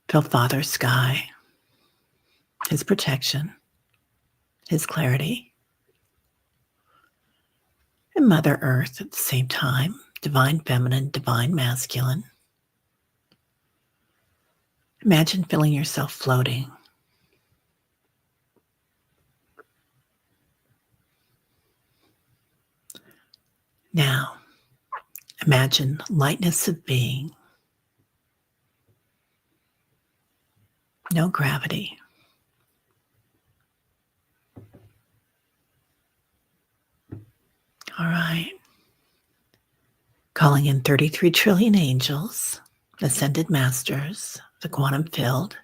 A: Feel Father Sky, his protection, his clarity. And Mother Earth at the same time, divine feminine, divine masculine. Imagine feeling yourself floating. Now, imagine lightness of being. No gravity. All right. Calling in 33 trillion angels, ascended masters, the quantum field.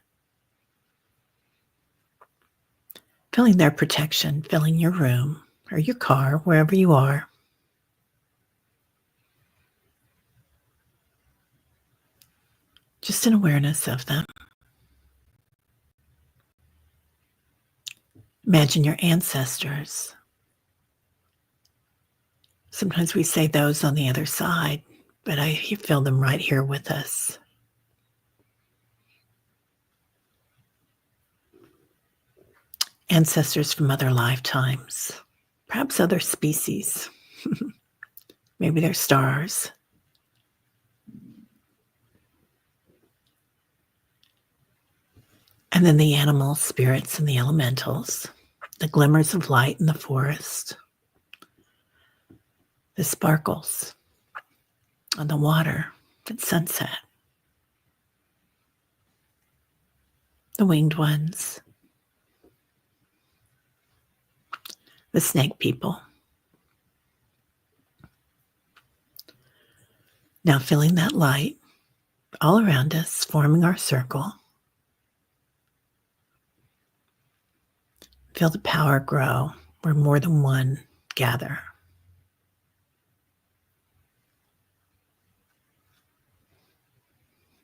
A: Feeling their protection, filling your room or your car, wherever you are. Just an awareness of them. Imagine your ancestors. Sometimes we say those on the other side, but I feel them right here with us. Ancestors from other lifetimes, perhaps other species. Maybe they're stars. And then the animal spirits and the elementals, the glimmers of light in the forest, the sparkles on the water at sunset, the winged ones, the snake people. Now feeling that light all around us, forming our circle. Feel the power grow where more than one gather.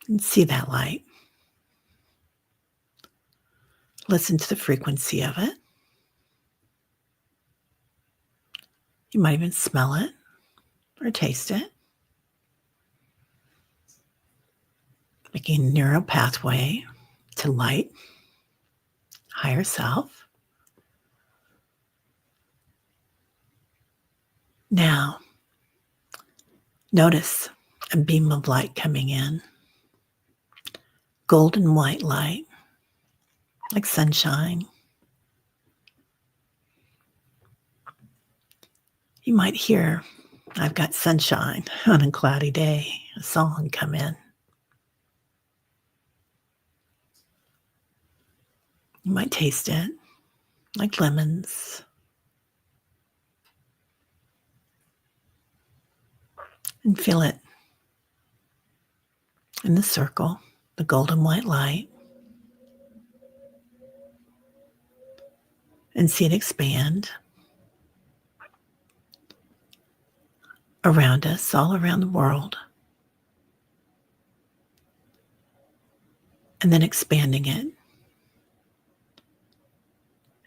A: And see that light. Listen to the frequency of it. You might even smell it or taste it. Making a neural pathway to light, higher self. Now, notice a beam of light coming in, golden white light, like sunshine. You might hear, I've got sunshine on a cloudy day, a song come in. You might taste it, like lemons. And feel it in the circle, the golden white light. And see it expand around us, all around the world. And then expanding it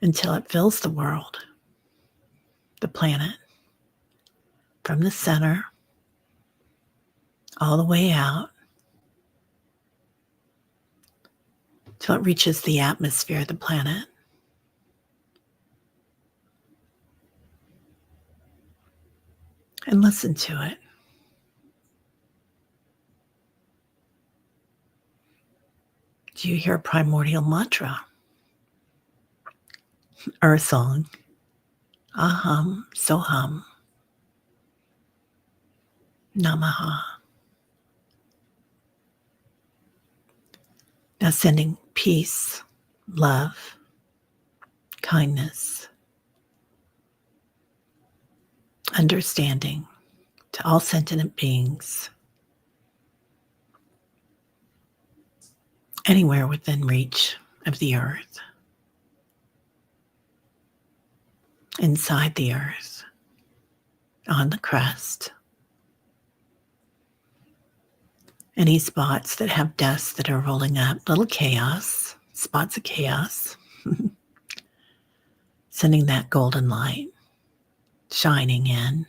A: until it fills the world, the planet, from the center all the way out till it reaches the atmosphere of the planet. And listen to it. Do you hear a primordial mantra or a song? Aham, Soham, Namaha. Now sending peace, love, kindness, understanding to all sentient beings anywhere within reach of the earth, inside the earth, on the crust. Any spots that have dust that are rolling up, little chaos, spots of chaos, sending that golden light, shining in,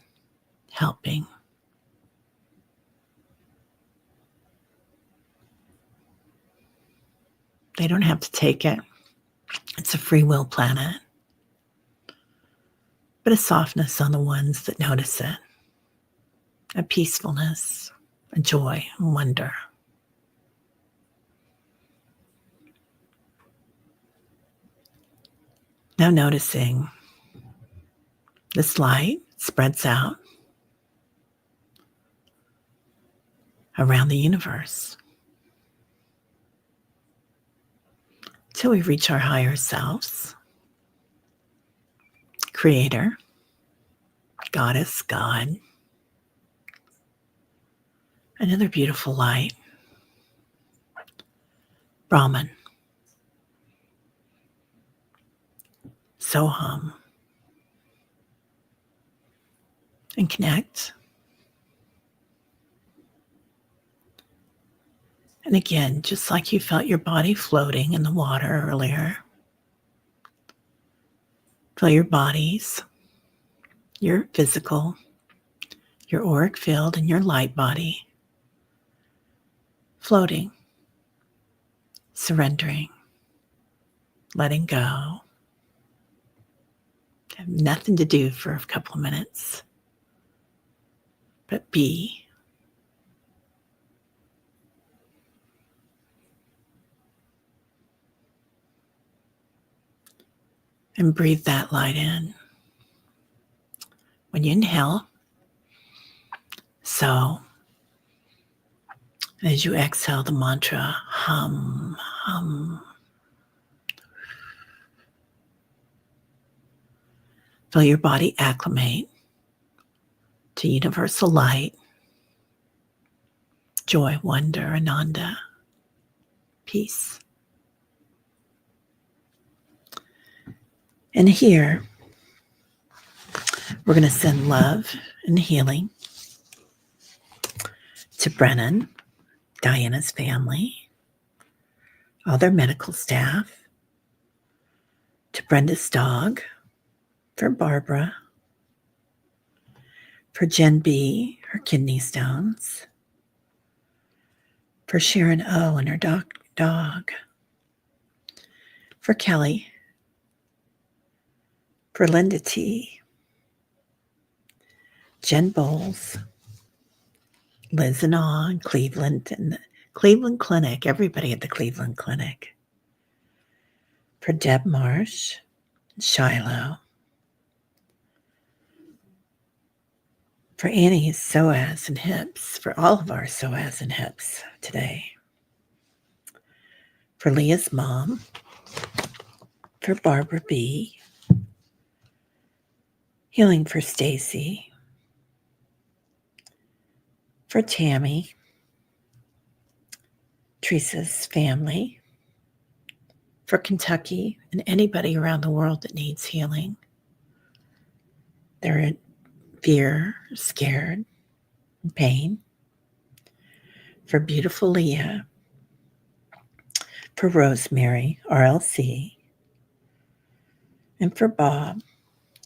A: helping. They don't have to take it. It's a free will planet. But a softness on the ones that notice it, a peacefulness, a joy, a wonder. Now noticing this light spreads out around the universe till we reach our higher selves, Creator, Goddess, God. Another beautiful light, Brahman, Soham, and connect. And again, just like you felt your body floating in the water earlier, feel your bodies, your physical, your auric field, and your light body floating, surrendering, letting go. Have nothing to do for a couple of minutes, but be. And breathe that light in. When you inhale, so. And as you exhale the mantra, hum, hum. Feel your body acclimate to universal light, joy, wonder, ananda, peace. And here, we're going to send love and healing to Brennan, Diana's family, all their medical staff, to Brenda's dog, for Barbara, for Jen B, her kidney stones, for Sharon O and her dog, for Kelly, for Linda T, Jen Bowles, Liz and On, Cleveland, and the Cleveland Clinic, everybody at the Cleveland Clinic. For Deb Marsh, Shiloh. For Annie's psoas and hips, for all of our psoas and hips today. For Leah's mom, for Barbara B. Healing for Stacy. For Tammy, Teresa's family. For Kentucky and anybody around the world that needs healing. They're in fear, scared, and pain. For beautiful Leah. For Rosemary, RLC. And for Bob,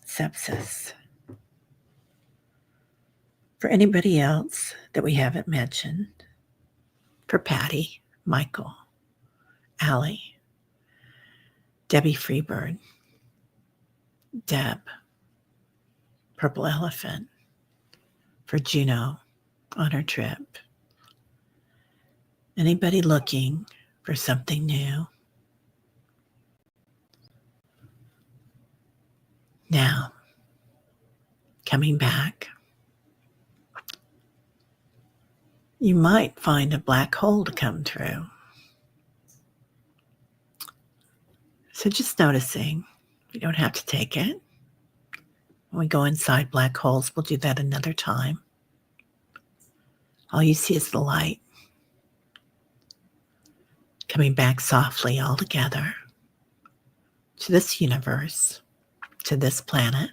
A: sepsis. For anybody else that we haven't mentioned. For Patty, Michael, Allie, Debbie Freebird, Deb, Purple Elephant. For Juno on her trip. Anybody looking for something new? Now, coming back, you might find a black hole to come through. So just noticing, you don't have to take it. When we go inside black holes, we'll do that another time. All you see is the light coming back softly all together to this universe, to this planet.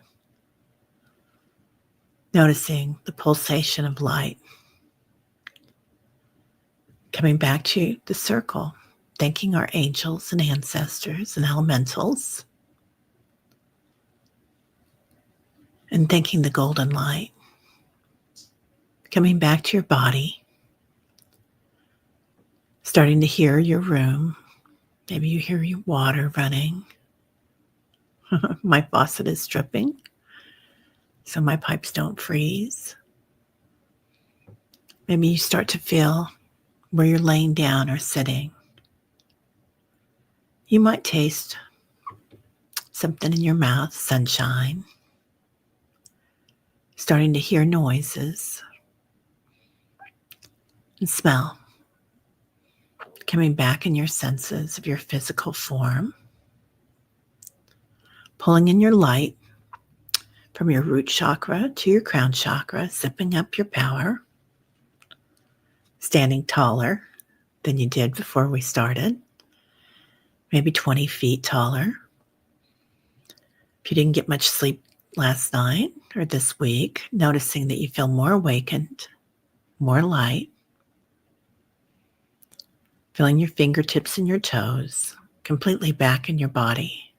A: Noticing the pulsation of light coming back to the circle, thanking our angels and ancestors and elementals, and thanking the golden light. Coming back to your body, starting to hear your room. Maybe you hear your water running. My faucet is dripping, so my pipes don't freeze. Maybe you start to feel where you're laying down or sitting. You might taste something in your mouth, sunshine. Starting to hear noises and smell. Coming back in your senses of your physical form. Pulling in your light from your root chakra to your crown chakra, zipping up your power. Standing taller than you did before we started. Maybe 20 feet taller. If you didn't get much sleep last night or this week, noticing that you feel more awakened, more light. Feeling your fingertips and your toes completely back in your body.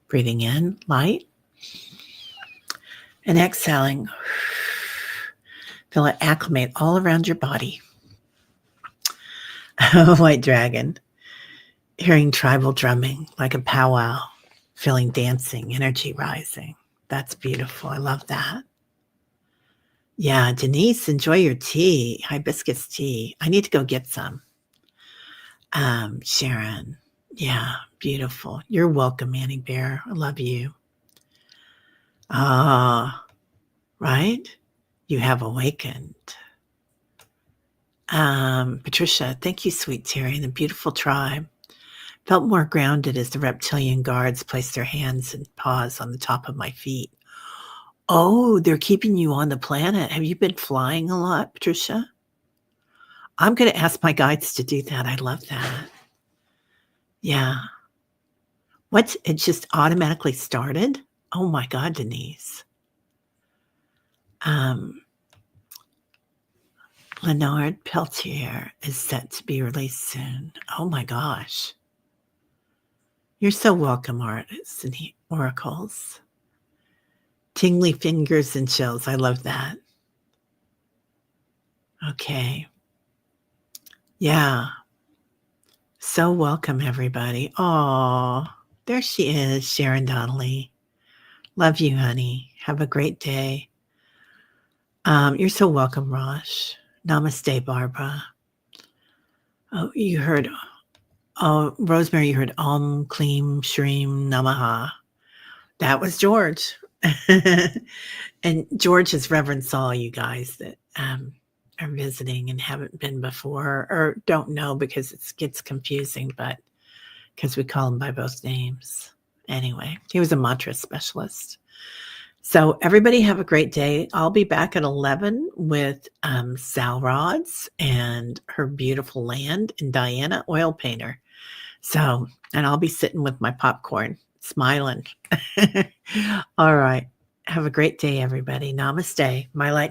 A: Breathing in, light. And exhaling. Feel it acclimate all around your body. White dragon. Hearing tribal drumming like a powwow. Feeling dancing, energy rising. That's beautiful. I love that. Yeah, Denise, enjoy your tea. Hibiscus tea. I need to go get some. Sharon. Yeah, beautiful. You're welcome, Annie Bear. I love you. Right? You have awakened. Patricia, thank you, sweet Terry, and the beautiful tribe. Felt more grounded as the reptilian guards placed their hands and paws on the top of my feet. Oh, they're keeping you on the planet. Have you been flying a lot, Patricia? I'm going to ask my guides to do that. I love that. Yeah. What? It just automatically started? Oh my God, Denise. Leonard Peltier is set to be released soon. Oh my gosh. You're so welcome, artists and oracles. Tingly fingers and chills. I love that. Okay. Yeah. So welcome, everybody. Oh, there she is, Sharon Donnelly. Love you, honey. Have a great day. You're so welcome, Rosh. Namaste, Barbara. Oh, you heard, oh, Rosemary, you heard Om Kleem Shreem Namaha. That was George. And George has reverenced all you guys that are visiting and haven't been before or don't know because it gets confusing, but because we call him by both names. Anyway, he was a mantra specialist. So everybody have a great day. I'll be back at 11 with Sal Rods and her beautiful land and Diana oil painter. So, and I'll be sitting with my popcorn, smiling. All right. Have a great day, everybody. Namaste. My light